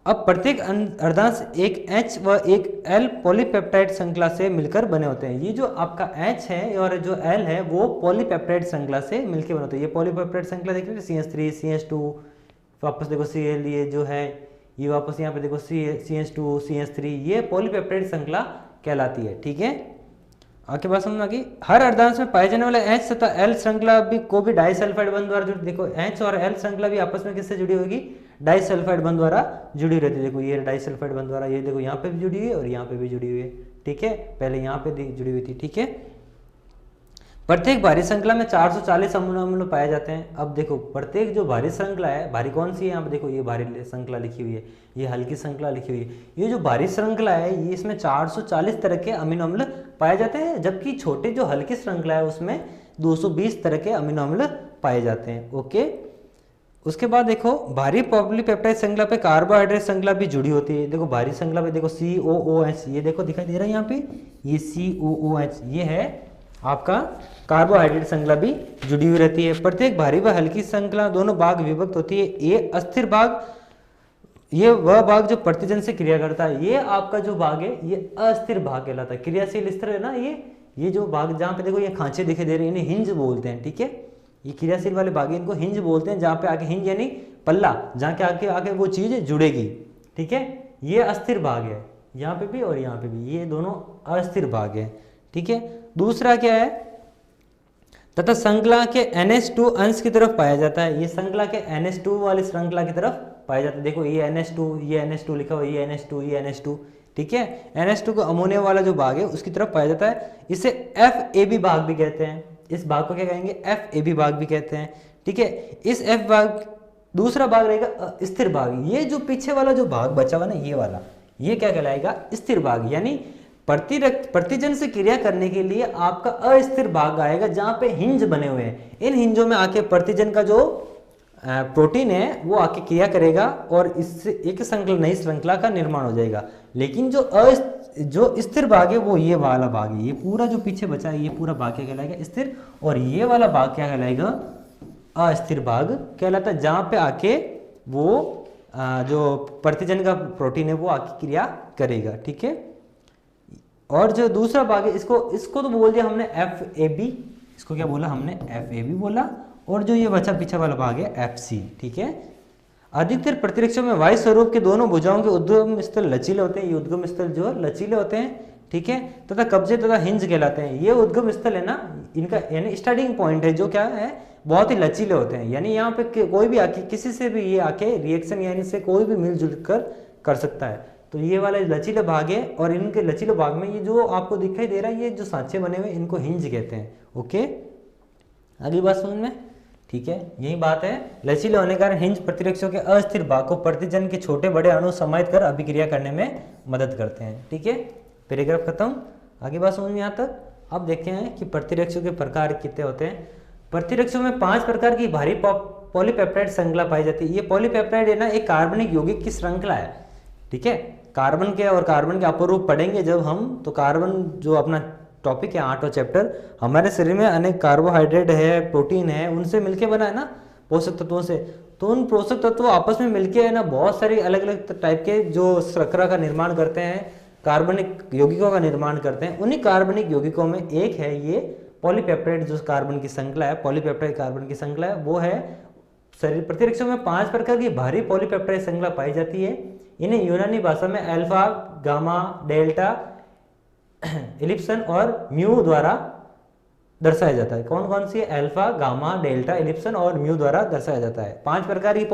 अब प्रत्येक अर्धांश एक H व एक L पॉलीपेप्टाइड श्रृंखला से मिलकर बने होते हैं। ये जो आपका H है और जो L है वो पॉलीपेप्टाइड श्रृंखला से मिलकर बने होते हैं। ये पॉलीपेप्टाइड श्रृंखला देख रहे हैं, CH3 CH2, वापस देखो Cl, ये जो है ये वापस यहाँ पे देखो CH2 CH3, ये पॉलीपेप्टाइड श्रृंखला कहलाती है, ठीक है। आगे बात समझ में आ गई। हर अर्धांश में पाए जाने वाले H तथा L श्रृंखला भी डाइसल्फाइड बंध द्वारा जुड़ी। देखो H और L श्रृंखला भी आपस में किससे जुड़ी होगी? डाइसल्फाइड बंध द्वारा जुड़ी रहती है। देखो ये डाइसल्फाइड बंध द्वारा, ये देखो यहाँ पे भी जुड़ी हुई है और यहाँ पे भी जुड़ी हुई है, ठीक है। पहले यहाँ पे जुड़ी हुई थी, ठीक है। प्रत्येक भारी श्रृंखला में 440 अमीनो अम्ल पाए जाते हैं। अब देखो प्रत्येक जो भारी श्रृंखला है, भारी कौन सी है यहाँ पे देखो, ये भारी श्रृंखला लिखी हुई है, ये हल्की श्रृंखला लिखी हुई है। ये जो भारी श्रृंखला है ये इसमें 440 तरह के अमीनो अम्ल पाए जाते हैं, जबकि छोटे जो हल्की श्रृंखला है उसमें 220 तरह के अमीनो अम्ल पाए जाते हैं, ओके। उसके बाद देखो भारी पॉलीपेप्टाइड श्रृंखला पे कार्बोहाइड्रेट श्रृंखला भी जुड़ी होती है। देखो भारी श्रृंखला पे देखो COOH, ये देखो दिखाई दे रहा है यहाँ पे, ये COOH, ये है आपका कार्बोहाइड्रेट श्रृंखला भी जुड़ी हुई रहती है। प्रत्येक भारी व हल्की श्रृंखला दोनों भाग विभक्त होती है। ये अस्थिर भाग, ये वह भाग जो प्रतिजन से क्रिया करता है, ये आपका जो भाग है ये अस्थिर भाग कहलाता है। क्रियाशील स्थिर है ना, ये जो भाग जहाँ पे देखो ये खांचे दिखाई दे रहे हैं, इन्हें हिंज बोलते हैं, ठीक है। ये क्रियाशील वाले भाग इनको हिंज बोलते हैं, जहाँ पे आके हिंज यानी पल्ला, जहाँ के आके वो चीज जुड़ेगी, ठीक है। ये अस्थिर भाग है, यहाँ पे भी और यहाँ पे भी, ये दोनों अस्थिर भाग है, ठीक है। दूसरा क्या है, तथा श्रृंखला के NH2 अंश की तरफ पाया जाता है। ये श्रृंखला के NH2 वाली श्रृंखला की तरफ पाया जाता है। देखो ये NH2 लिखा हुआ, ये NH2, ठीक है। NH2 को अमोनिया वाला जो भाग है उसकी तरफ पाया जाता है। इसे FAB भाग भी कहते हैं। इस भाग को क्या कहेंगे? FAB भाग भी कहते हैं, ठीक है। इस F भाग, दूसरा भाग रहेगा स्थिर भाग। ये जो पीछे वाला जो भाग बचा हुआ ना, ये वाला, ये क्या कहलाएगा? स्थिर भाग। यानी प्रतिजन से क्रिया करने के लिए आपका अस्थिर भाग आएगा, जहां पे हिंज बने हुए हैं। इन हिंजों में आके प्रतिजन का जो प्रोटीन है वो आके क्रिया करेगा और इससे एक नई श्रृंखला का निर्माण हो जाएगा। लेकिन जो स्थिर भाग है वो ये वाला भाग है, ये पूरा जो पीछे बचा है ये पूरा भाग क्या कहलाएगा? स्थिर। और ये वाला भाग क्या कहलाएगा? अस्थिर भाग कहलाता है, जहां पे आके वो जो प्रतिजन का प्रोटीन है वो आके क्रिया करेगा, ठीक है। और जो दूसरा भाग है इसको तो बोल दिया हमने FAB, इसको क्या बोला हमने? FAB बोला। और जो ये बचा पीछे वाला भाग है FC, ठीक है। अधिकतर प्रतिरक्षों में वायु स्वरूप के दोनों भुजाओं के उद्गम स्थल लचीले होते हैं। ये उद्गम स्थल जो लचीले होते हैं, ठीक है, तथा कब्जे तथा हिंज कहलाते हैं। ये उद्गम स्थल है ना, इनका यानी स्टार्टिंग पॉइंट है, जो क्या है बहुत ही लचीले होते हैं। यानी यहाँ पे कोई भी आके किसी से भी ये आके रिएक्शन यानी से कोई भी मिलजुल कर सकता है। तो ये वाला लचीले भाग है और इनके लचीले भाग में ये जो आपको दिखाई दे रहा है, ये जो सांचे बने हुए इनको हिंज कहते हैं, ओके। अगली बात समझ में, ठीक है। यही बात है, लचीले होने के कारण हिंज प्रतिरक्षों के अस्थिर भाग को प्रतिजन के छोटे बड़े अणु समाहित कर अभिक्रिया करने में मदद करते हैं, ठीक है। पैराग्राफ खत्म। आगे बात समझ में यहाँ तक। अब देखते हैं कि प्रतिरक्षों के प्रकार कितने होते हैं। प्रतिरक्षों में 5 प्रकार की भारी पॉलीपेप्टाइड श्रृंखला पाई जाती है। ये पॉलीपेप्टाइड है ना, एक कार्बनिक यौगिक की श्रृंखला है, ठीक है। कार्बन के और कार्बन के अपरूप पढ़ेंगे जब हम, तो कार्बन जो अपना टॉपिक है 8वां चैप्टर, हमारे शरीर में अनेक कार्बोहाइड्रेट है, प्रोटीन है, उनसे मिलके बना है ना, पोषक तत्वों से। तो उन पोषक तत्व आपस में मिलके है ना बहुत सारी अलग अलग टाइप के जो श्रृंखला का निर्माण करते हैं, कार्बनिक यौगिकों का निर्माण करते हैं। उन्हीं कार्बनिक यौगिकों में एक है ये पॉलीपेप्टाइड जो कार्बन की श्रृंखला है, पॉलीपेप्टाइड कार्बन की श्रृंखला है, वो है शरीर। प्रतिरक्षों में 5 प्रकार की भारी पॉलीपेप्टाइड श्रृंखला पाई जाती है। इन्हें यूनानी भाषा में अल्फा, गामा, डेल्टा, इलिप्सन और म्यू द्वारा दर्शाया जाता है। कौन कौन सी है? अल्फा, गामा, डेल्टा, इलिप्सन और म्यू द्वारा दर्शाया जाता है। 5 प्रकार की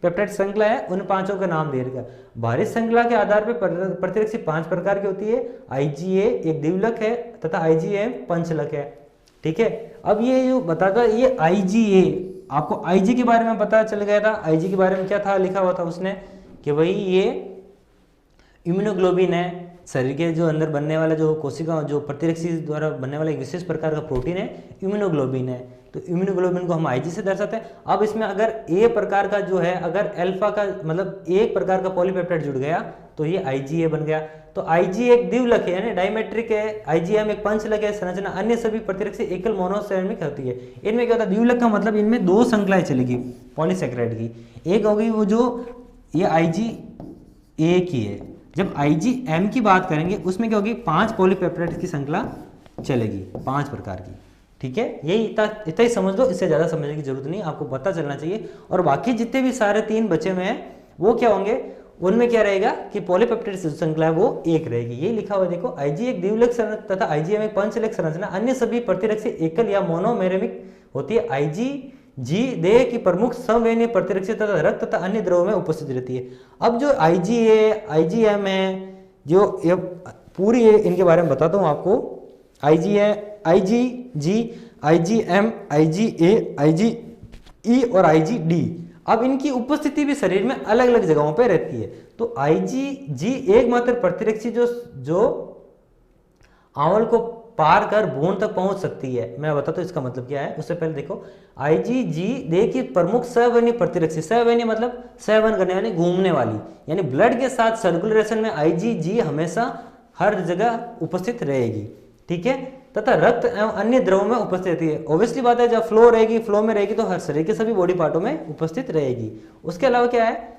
पेप्टाइड श्रृंखला है उन पांचों का नाम दे रखा है। भारित श्रृंखला के आधार पर प्रतिरक्षी 5 प्रकार की होती है। IgA एक द्विलक है तथा IgM पंचलक है। ठीक है, अब ये जो बताता है ये IgA, आपको Ig के बारे में पता चल गया था। Ig के बारे में क्या था लिखा हुआ था उसने कि भाई ये इम्यूनोग्लोबिन है, शरीर के जो अंदर बनने वाला जो कोशिका जो प्रतिरक्षी द्वारा बनने वाला एक विशेष प्रकार का प्रोटीन है इम्यूनोग्लोबिन है। तो इम्यूनोग्लोबिन को हम Ig से दर्शाते हैं। अब इसमें अगर ए प्रकार का जो है अगर अल्फा का मतलब एक प्रकार का पॉलीपेप्टाइड जुड़ गया तो ये IgA बन गया। तो Ig एक द्विलक है यानी डायमेट्रिक है, IgM एक पंचलक है संरचना, अन्य सभी प्रतिरक्षी एकल मोनोसैकराइड होती है। इनमें क्या होता है द्विलक का मतलब इनमें 2 श्रृंखलाएं चलेगी पॉलीसैकराइड की। एक होगी वो जो ये IgA की है, जब IgM की बात करेंगे उसमें क्या होगी 5 पॉलीपेप्टाइड की श्रृंखला चलेगी 5 प्रकार की। ठीक है, यही इतना ही समझ लो, इससे ज़्यादा समझने की जरूरत नहीं, आपको पता चलना चाहिए। और बाकी जितने भी सारे 3 बचे हुए हैं वो क्या होंगे, उनमें क्या रहेगा कि पॉलीपेप्टाइड श्रृंखला है वो एक रहेगी। ये लिखा हुआ है देखो, Ig एक द्विलक संरचना तथा IgM एक पंचलक संरचना, अन्य सभी प्रतिरक्षी एकल या मोनोमेरेमिक होती है। IgG देह की प्रमुख संवहनीय प्रतिरक्षी तथा रक्त तथा अन्य द्रव्यों में उपस्थित रहती है। अब जो IgA IgM है जो ये पूरी इनके बारे में बताता हूँ आपको। IgG IgM IgA IgE और IgD, अब इनकी उपस्थिति भी शरीर में अलग अलग जगहों पर रहती है। तो IgG एकमात्र प्रतिरक्षी जो आंवल को पार कर भ्रूण तक पहुंच सकती है। मैं बताता हूं इसका मतलब क्या है। उससे पहले देखो IgG देह की प्रमुख सहवहनीय प्रतिरक्षी, सहवहनीय मतलब सहवन करने यानी घूमने वाली, यानी ब्लड के साथ सर्कुलेशन में IgG हमेशा हर जगह उपस्थित रहेगी। ठीक है, तथा रक्त एवं अन्य द्रवों में उपस्थित रहती है। ऑब्वियसली बात है जब फ्लो रहेगी, फ्लो में रहेगी तो हर शरीर के सभी बॉडी पार्टों में उपस्थित रहेगी। उसके अलावा क्या है,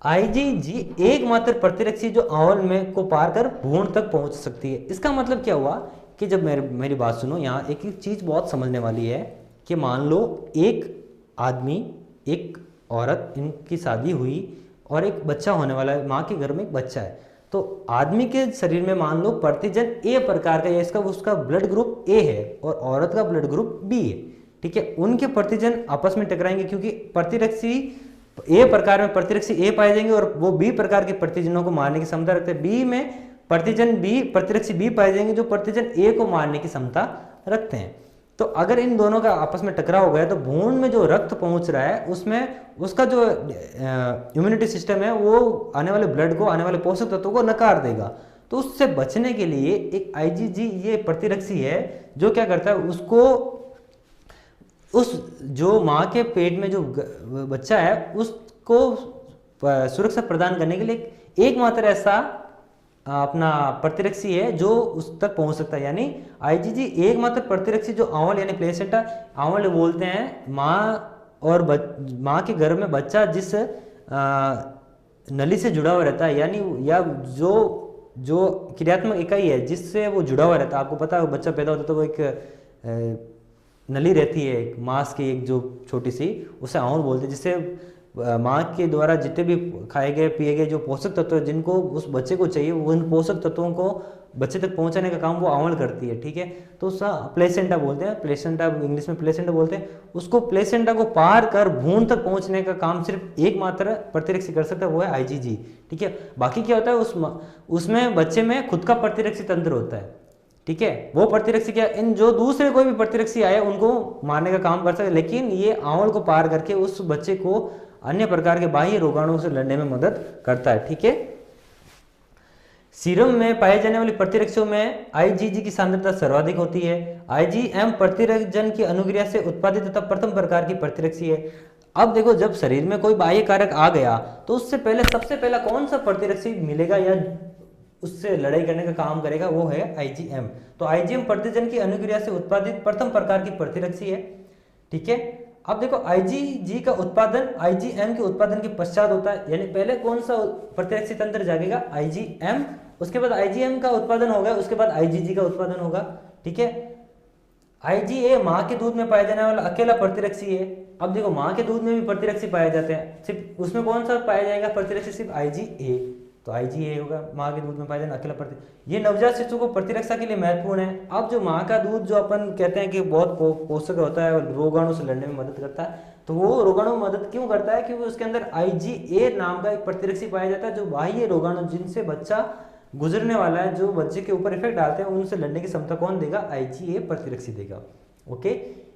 IgG एकमात्र प्रतिरक्षी जो आंवल में को पार कर भ्रूण तक पहुंच सकती है। इसका मतलब क्या हुआ कि जब मेरी बात सुनो, यहाँ एक चीज बहुत समझने वाली है कि मान लो एक आदमी एक औरत इनकी शादी हुई और एक बच्चा होने वाला है, माँ के घर में एक बच्चा है। तो आदमी के शरीर में मान लो प्रतिजन ए प्रकार का, इसका उसका ब्लड ग्रुप ए है और औरत का ब्लड ग्रुप बी है। ठीक है, उनके प्रतिजन आपस में टकराएंगे क्योंकि प्रतिरक्षी ए प्रकार में प्रतिरक्षी ए पाए जाएंगे और वो बी प्रकार के प्रतिजनों को मारने की क्षमता रखते हैं। बी में प्रतिरक्षी बी पाए जाएंगे जो प्रतिजन ए को मारने की क्षमता रखते हैं। तो अगर इन दोनों का आपस में टकराव हो गया तो भ्रूण में जो रक्त पहुंच रहा है उसमें उसका जो इम्यूनिटी सिस्टम है वो आने वाले ब्लड को, आने वाले पोषक तत्वों को नकार देगा। तो उससे बचने के लिए एक IgG ये प्रतिरक्षी है जो क्या करता है, उसको उस जो माँ के पेट में जो बच्चा है उसको सुरक्षा प्रदान करने के लिए एकमात्र ऐसा अपना प्रतिरक्षी है जो उस तक पहुंच सकता है। यानी IgG एकमात्र प्रतिरक्षी जो आंवल यानी प्लेसेंटा, आंवल बोलते हैं माँ और माँ के गर्भ में बच्चा जिस नली से जुड़ा हुआ रहता है, यानी या जो क्रियात्मक इकाई है जिससे वो जुड़ा हुआ रहता है। आपको पता है बच्चा पैदा होता है तो वो एक नली रहती है एक मांस की, एक जो छोटी सी, उसे आंवल बोलते हैं, जिससे माँ के द्वारा जितने भी खाए गए पिए गए जो पोषक तत्व जिनको उस बच्चे को चाहिए उन पोषक तत्वों को बच्चे तक पहुंचाने का काम वो आंवल करती है। ठीक है, तो उसका प्लेसेंटा बोलते हैं, प्लेसेंटा इंग्लिश में प्लेसेंटा बोलते हैं। उसको प्लेसेंटा को पार कर भ्रूण तक पहुंचने का काम सिर्फ एकमात्र प्रतिरक्षी कर सकता है, वो है IgG। ठीक है, बाकी क्या होता है उसमें बच्चे में खुद का प्रतिरक्षी तंत्र होता है। ठीक है, वो प्रतिरक्षी क्या इन जो दूसरे कोई भी प्रतिरक्षी आए उनको मारने का काम कर सकते हैं, लेकिन ये आंवल को पार करके उस बच्चे को अन्य प्रकार के बाह्य रोगाणुओं से लड़ने में मदद करता है। ठीक है, सीरम में पाए जाने वाली प्रतिरक्षियों में IgG की सांद्रता सर्वाधिक होती है। IgM प्रतिरक्षण की अनुक्रिया से उत्पादित तथा प्रथम प्रकार की प्रतिरक्षी है। अब देखो जब शरीर में कोई बाह्य कारक आ गया तो उससे पहले सबसे पहला कौन सा प्रतिरक्षी मिलेगा या उससे लड़ाई करने का काम करेगा, वो है IgM। तो IgM प्रतिजन की अनुक्रिया से उत्पादित प्रथम प्रकार की प्रतिरक्षी है। ठीक है, अब देखो IgG का उत्पादन IgM के उत्पादन के पश्चात होता है, यानी पहले कौन सा प्रतिरक्षी तंत्र जागेगा, IgM, उसके बाद IgM का उत्पादन होगा, उसके बाद IgG का उत्पादन होगा। ठीक है, IgA माँ के दूध में पाया जाने वाला अकेला प्रतिरक्षी है। अब देखो माँ के दूध में भी प्रतिरक्षी पाए जाते हैं, सिर्फ उसमें कौन सा पाया जाएगा प्रतिरक्षी, सिर्फ IgA। तो IgA होगा माँ के दूध में पाया जाना अकेला प्रतिरक्षी। ये नवजात शिशु को प्रतिरक्षा के लिए महत्वपूर्ण है। अब जो माँ का दूध जो अपन कहते हैं कि बहुत पोषक होता है और रोगाणु से लड़ने में मदद करता है, तो वो रोगाणु मदद क्यों करता है? क्योंकि उसके अंदर IgA नाम का एक प्रतिरक्षी पाया जाता है, जो बाह्य रोगाणु जिनसे बच्चा गुजरने वाला है, जो बच्चे के ऊपर इफेक्ट डालते हैं, उनसे लड़ने की क्षमता कौन देगा? IgA प्रतिरक्षी देगा। ओके,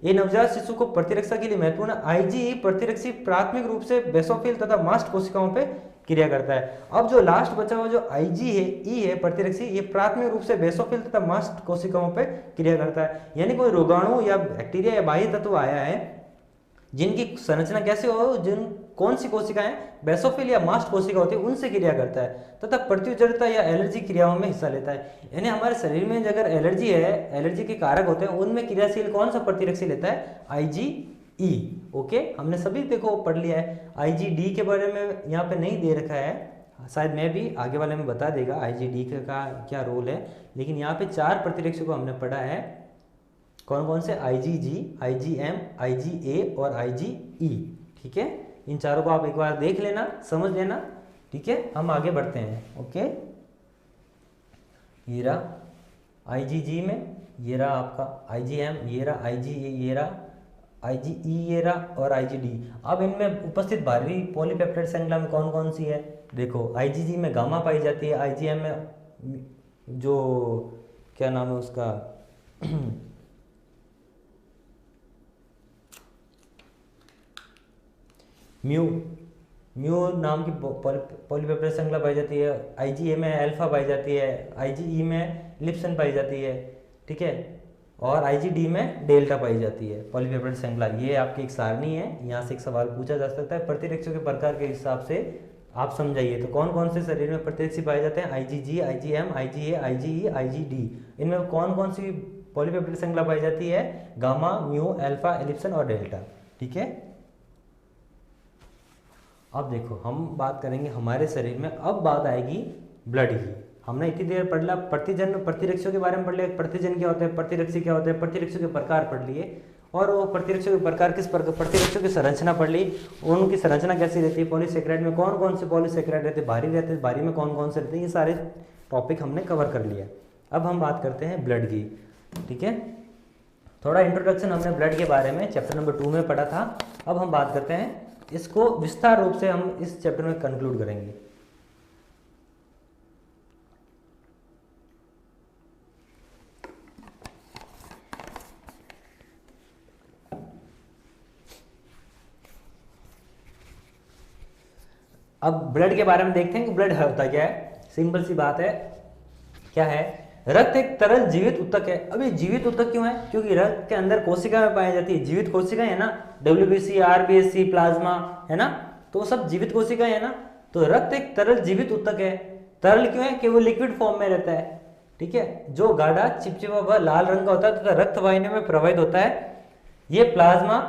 ये नवजात शिशु को प्रतिरक्षा के लिए महत्वपूर्ण IgE प्रतिरक्षी प्राथमिक रूप से बेसोफिल तथा मास्ट कोशिकाओं पे क्रिया करता है। अब जो लास्ट बचा हुआ जो IgE है प्रतिरक्षी, ये प्राथमिक रूप से बेसोफिल तथा मास्ट कोशिकाओं पे क्रिया करता है। यानी कोई रोगाणु या बैक्टीरिया या बाह्य तत्व आया है जिनकी संरचना कैसे हो, जिन कौन सी कोशिकाएं बेसोफिल या मास्ट कोशिका होती है उनसे क्रिया करता है तथा प्रत्युजरता या एलर्जी क्रियाओं में हिस्सा लेता है। यानी हमारे शरीर में अगर एलर्जी है, एलर्जी के कारक होते हैं, उनमें क्रियाशील कौन सा प्रतिरक्षी लेता है? IgE। ओके, हमने सभी देखो पढ़ लिया है। IgD के बारे में यहाँ पे नहीं दे रखा है, शायद मैं भी आगे वाले में बता देगा IgD का क्या रोल है, लेकिन यहाँ पे 4 प्रतिरक्षी को हमने पढ़ा है। कौन कौन से? IgG, IgM, IgA और IgE। ठीक है, इन चारों को आप एक बार देख लेना, समझ लेना। ठीक है, हम आगे बढ़ते हैं। ओके, ये रहा IgG में, ये रहा आपका IgM, ये रहा IgA, ये रहा IgE, ये रहा और IgD। अब इनमें उपस्थित बाहरी पॉलीपेप्टाइड श्रृंखला में कौन कौन सी है? देखो, IgG में गामा पाई जाती है, IgM में जो क्या नाम है उसका म्यू नाम की पॉलीपेप्टाइड श्रृंखला पाई जाती है। IgA में अल्फा पाई जाती है, IgE में लिप्सन पाई जाती है। ठीक है, और IgD में डेल्टा पाई जाती है पॉलीपेप्टाइड श्रृंखला। ये आपकी एक सारणी है, यहाँ से एक सवाल पूछा जा सकता है प्रतिरक्षियों के प्रकार के हिसाब से आप समझाइए। तो कौन कौन से शरीर में प्रतिरक्षी पाए जाते हैं? IgG, IgM, IgA, IgE, IgD। इनमें कौन कौन सी पॉलीपेप्टाइड श्रृंखला पाई जाती है? गामा, म्यू, अल्फा, एलिप्सन और डेल्टा। ठीक है, अब देखो हम बात करेंगे हमारे शरीर में, अब बात आएगी ब्लड की। हमने इतनी देर पढ़ लिया प्रतिरक्षियों के बारे में पढ़ लिया, प्रतिजन क्या होता है, प्रतिरक्षी क्या होते हैं, प्रतिरक्षियों के प्रकार पढ़ लिए, और वो प्रतिरक्षियों के प्रकार किस प्रकार, प्रतिरक्षियों की संरचना पढ़ ली, उनकी संरचना कैसी रहती है, पॉलीसेकेराइड में कौन कौन से पॉलीसेकेराइड रहते हैं, भारी रहते हैं, भारी में कौन कौन से रहते हैं, ये सारे टॉपिक हमने कवर कर लिया। अब हम बात करते हैं ब्लड की। ठीक है, थोड़ा इंट्रोडक्शन हमने ब्लड के बारे में चैप्टर नंबर 2 में पढ़ा था। अब हम बात करते हैं, इसको विस्तार रूप से हम इस चैप्टर में कंक्लूड करेंगे। अब ब्लड के बारे में देखते हैं कि ब्लड होता क्या है। सिंपल सी बात है, क्या है? रक्त एक तरल जीवित ऊतक है। अब ये जीवित ऊतक क्यों है? क्योंकि रक्त के अंदर कोशिकाएं पाई जाती है, जीवित कोशिकाएं है ना, WBC, RBC, प्लाज्मा है ना, तो वो सब जीवित कोशिकाएं है ना। तो रक्त एक तरल जीवित ऊतक है। तरल क्यों है? कि वो लिक्विड फॉर्म में रहता है। ठीक है, जो गाढ़ा चिपचिपा व लाल रंग का होता है तथा रक्त वाहिनियों में प्रवाहित होता है। ये प्लाज्मा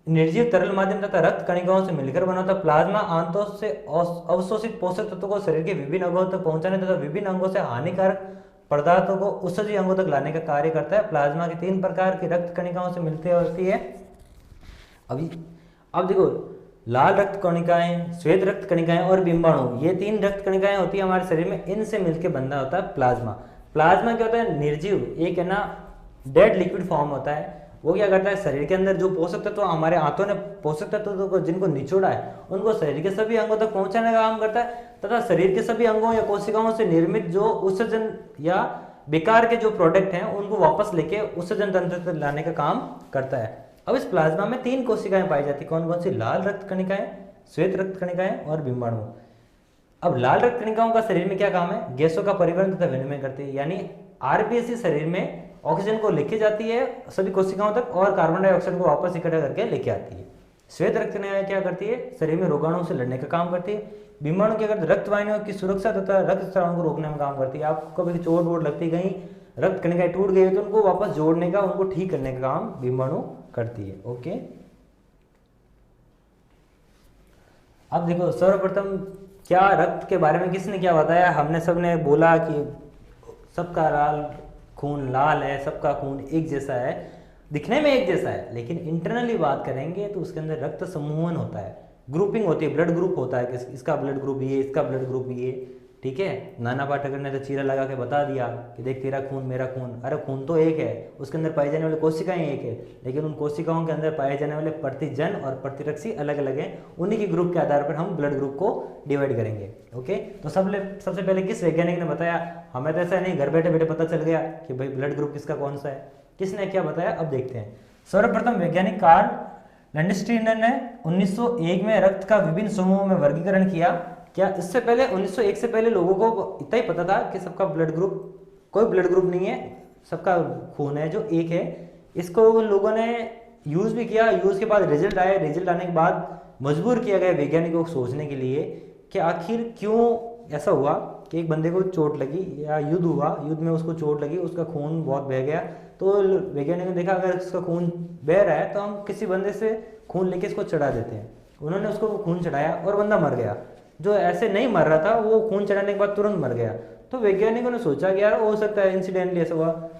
निर्जीव तरल माध्यम तथा रक्त कणिकाओं से मिलकर बना होता है। प्लाज्मा आंतों से अवशोषित पोषक तत्वों को शरीर के विभिन्न अंगों तक पहुंचाने तथा विभिन्न अंगों से हानिकारक पदार्थों को उत्सर्जी अंगों तक लाने का कार्य करता है। प्लाज्मा की 3 प्रकार की रक्त कणिकाओं से मिलती होती है। अब देखो, लाल रक्त कणिकाएं, श्वेत रक्त कणिकाएं और बिंबाणु, ये 3 रक्त कणिकाएं होती है हमारे शरीर में, इनसे मिलकर बंधा होता है प्लाज्मा। प्लाज्मा क्या होता है? निर्जीव, एक है ना डेड लिक्विड फॉर्म होता है। वो क्या करता है? शरीर के अंदर जो पोषक तत्व हमारे हाथों ने पोषक तत्वों को जिनको निचोड़ा है उनको शरीर के सभी अंगों तक पहुंचाने का काम करता है तथा शरीर के सभी अंगों या कोशिकाओं से निर्मित जो उत्सर्जन या बेकार के जो प्रोडक्ट हैं उनको वापस लेके उत्सर्जन तंत्र तक लाने का काम करता है। अब इस प्लाज्मा में 3 कोशिकाएं पाई जाती है। कौन कौन सी? लाल रक्त कणिकाएं, श्वेत रक्त कणिकाएं और बिंबाणु। अब लाल रक्त कणिकाओं का शरीर में क्या काम है? गैसों का परिवहन तथा विनिमय करती है। यानी RBC शरीर में ऑक्सीजन को लेके जाती है सभी कोशिकाओं तक और कार्बन डाइऑक्साइड को वापस इकट्ठा करके लेके आती है। श्वेत रक्त कणिकाएं क्या करती है? शरीर में रोगाणुओं से लड़ने का काम करती है। बिंबाणु क्या करते हैं? रक्त वाहिनियों की सुरक्षा तथा रक्त स्राव को रोकने में काम करती है। आपको कभी चोट वोट लगती, कहीं रक्त कणिकाएं टूट गई तो उनको वापस जोड़ने का, उनको ठीक करने का काम बिंबाणु करती है। ओके, अब देखो, सर्वप्रथम क्या रक्त के बारे में किसने क्या बताया? हमने सबने बोला कि सबका खून लाल है, सबका खून एक जैसा है, दिखने में एक जैसा है, लेकिन इंटरनली बात करेंगे तो उसके अंदर रक्त समूहन होता है, ग्रुपिंग होती है, ब्लड ग्रुप होता है कि इसका ब्लड ग्रुप ये, इसका ब्लड ग्रुप ये, ठीक है। नाना पाटेकर ने तो चीरा लगा के बता दिया कि देख तेरा खून मेरा खून, अरे खून तो एक है, उसके अंदर पाई जाने वाली कोशिकाएं एक है, लेकिन उन कोशिकाओं के अंदर पाए जाने वाले प्रतिजन और प्रतिरक्षी अलग अलग हैं। उन्हीं के ग्रुप के आधार पर हम ब्लड ग्रुप को डिवाइड करेंगे। ओके, तो सबसे पहले किस वैज्ञानिक ने बताया? हमें तो ऐसा नहीं, घर बैठे बैठे पता चल गया कि भाई ब्लड ग्रुप किसका कौन सा है। किसने क्या बताया, अब देखते हैं। सर्वप्रथम वैज्ञानिक कार्ल लैंडस्टीनर ने 1901 में रक्त का विभिन्न समूहों में वर्गीकरण किया। क्या इससे पहले 1901 से पहले लोगों को इतना ही पता था कि सबका ब्लड ग्रुप, कोई ब्लड ग्रुप नहीं है, सबका खून है जो एक है। इसको लोगों ने यूज भी किया, यूज के बाद रिजल्ट आए, रिजल्ट आने के बाद मजबूर किया गया वैज्ञानिकों को सोचने के लिए कि आखिर क्यों ऐसा हुआ कि एक बंदे को चोट लगी या युद्ध हुआ, युद्ध में उसको चोट लगी, उसका खून बहुत बह गया, तो वैज्ञानिकों ने देखा अगर उसका खून बह रहा है तो हम किसी बंदे से खून लेके इसको चढ़ा देते हैं। उन्होंने उसको खून चढ़ाया और बंदा मर गया। जो ऐसे नहीं मर रहा था वो खून चढ़ाने के बाद तुरंत मर गया। तो वैज्ञानिकों ने सोचा कि यार हो सकता है इंसिडेंटली ऐसा हुआ,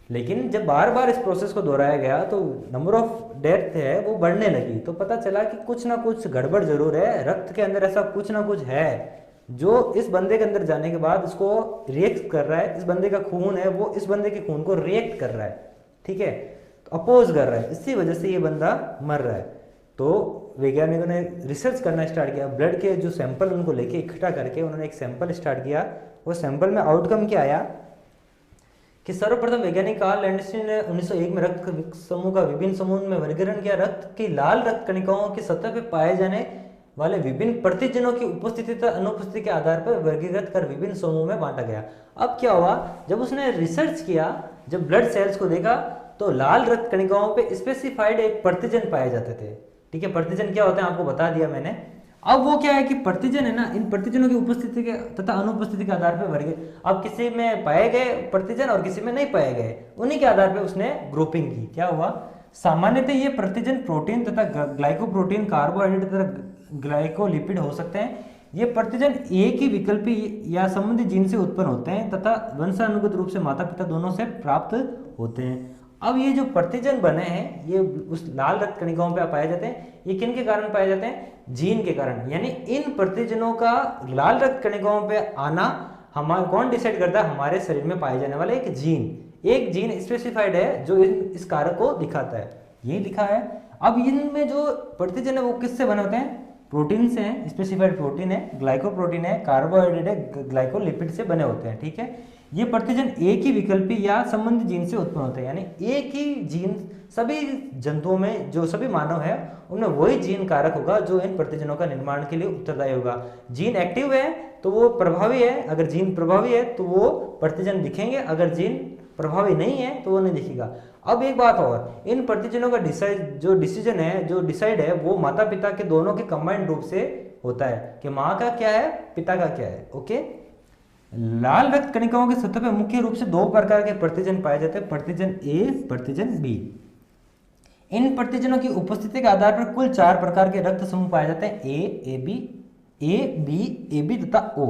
लेकिन जब बार बार इस प्रोसेस को दोहराया गया तो नंबर ऑफ डेथ है वो बढ़ने लगी। तो पता चला कि कुछ ना कुछ गड़बड़ जरूर है, रक्त के अंदर ऐसा कुछ ना कुछ है जो इस बंदे के अंदर जाने के बाद इसको रिएक्ट कर रहा है। इस बंदे का खून है वो इस बंदे के खून को रिएक्ट कर रहा है, ठीक है, तो अपोज कर रहा है, इसी वजह से ये बंदा मर रहा है। तो वैज्ञानिकों ने रिसर्च करना स्टार्ट किया, ब्लड के जो सैंपल उनको लेके इकट्ठा करके उन्होंने एक सैंपल स्टार्ट किया। वो सैंपल में आउटकम क्या आया कि सर्वप्रथम वैज्ञानिक कार्ल लैंडस्टीन ने 1901 में रक्त समूह का विभिन्न समूह में वर्गीकरण किया। रक्त की लाल रक्त कणिकाओं की सतह पर पाए जाने वाले विभिन्न प्रतिजनों की उपस्थिति तथा अनुपस्थिति के आधार पर वर्गीकृत कर विभिन्न समूह में बांटा गया। अब क्या हुआ, जब उसने रिसर्च किया, जब ब्लड सेल्स को देखा तो लाल रक्त कणिकाओं पे स्पेसिफाइड एक प्रतिजन पाए जाते थे। ठीक है, प्रतिजन क्या होते हैं आपको बता दिया मैंने। अब वो क्या है कि प्रतिजन है ना, इन प्रतिजनों की उपस्थिति के तथा अनुपस्थिति के आधार पर वर्गीकृत, अब किसी में पाए गए प्रतिजन और किसी में नहीं पाए गए, उन्हीं के आधार पर उसने ग्रुपिंग की। क्या हुआ, सामान्यतः ये प्रतिजन प्रोटीन तथा ग्लाइकोप्रोटीन, कार्बोहाइड्रेट तथा ग्लाइकोलिपिड हो सकते हैं। ये प्रतिजन एक ही विकल्पी या संबंधित जीन से उत्पन्न होते हैं तथा वंशानुगत रूप से माता पिता दोनों से प्राप्त होते हैं। अब ये जो प्रतिजन बने हैं ये उस लाल रक्त कणिकाओं पे पाए जाते हैं। ये किन के कारण पाए जाते हैं, जीन के कारण। यानी इन प्रतिजनों का लाल रक्त कणिकाओं पे आना हमारा कौन डिसाइड करता है, हमारे शरीर में पाए जाने वाला एक जीन स्पेसिफाइड है जो इस कारक को दिखाता है, ये लिखा है। अब इनमें जो प्रतिजन है वो किससे बने होते हैं, प्रोटीन से हैं, स्पेसिफाइड प्रोटीन है, ग्लाइकोप्रोटीन है, कार्बोहाइड्रेट है, ग्लाइकोलिपिड से बने होते हैं। ठीक है, ये प्रतिजन एक ही विकल्पी या संबंधित जीन से उत्पन्न होते हैं। यानी एक ही जीन सभी जंतुओं में, जो सभी मानव है उनमें वही जीन कारक होगा जो इन प्रतिजनों का निर्माण के लिए उत्तरदायी होगा। जीन एक्टिव है तो वो प्रभावी है, अगर जीन प्रभावी है तो वो प्रतिजन दिखेंगे, अगर जीन प्रभावी नहीं है तो वो नहीं दिखेगा। अब एक बात और, इन प्रतिजनों का डिसीजन है, जो डिसाइड है वो माता पिता के दोनों के कंबाइंड रूप से होता है कि माँ का क्या है, पिता का क्या है। ओके, लाल रक्त कणिकाओं के सतह पर मुख्य रूप से दो प्रकार के प्रतिजन पाए जाते हैं, प्रतिजन ए, प्रतिजन बी। इन प्रतिजनों की उपस्थिति के आधार पर कुल 4 प्रकार के रक्त समूह पाए जाते हैं, ए बी तथा ओ।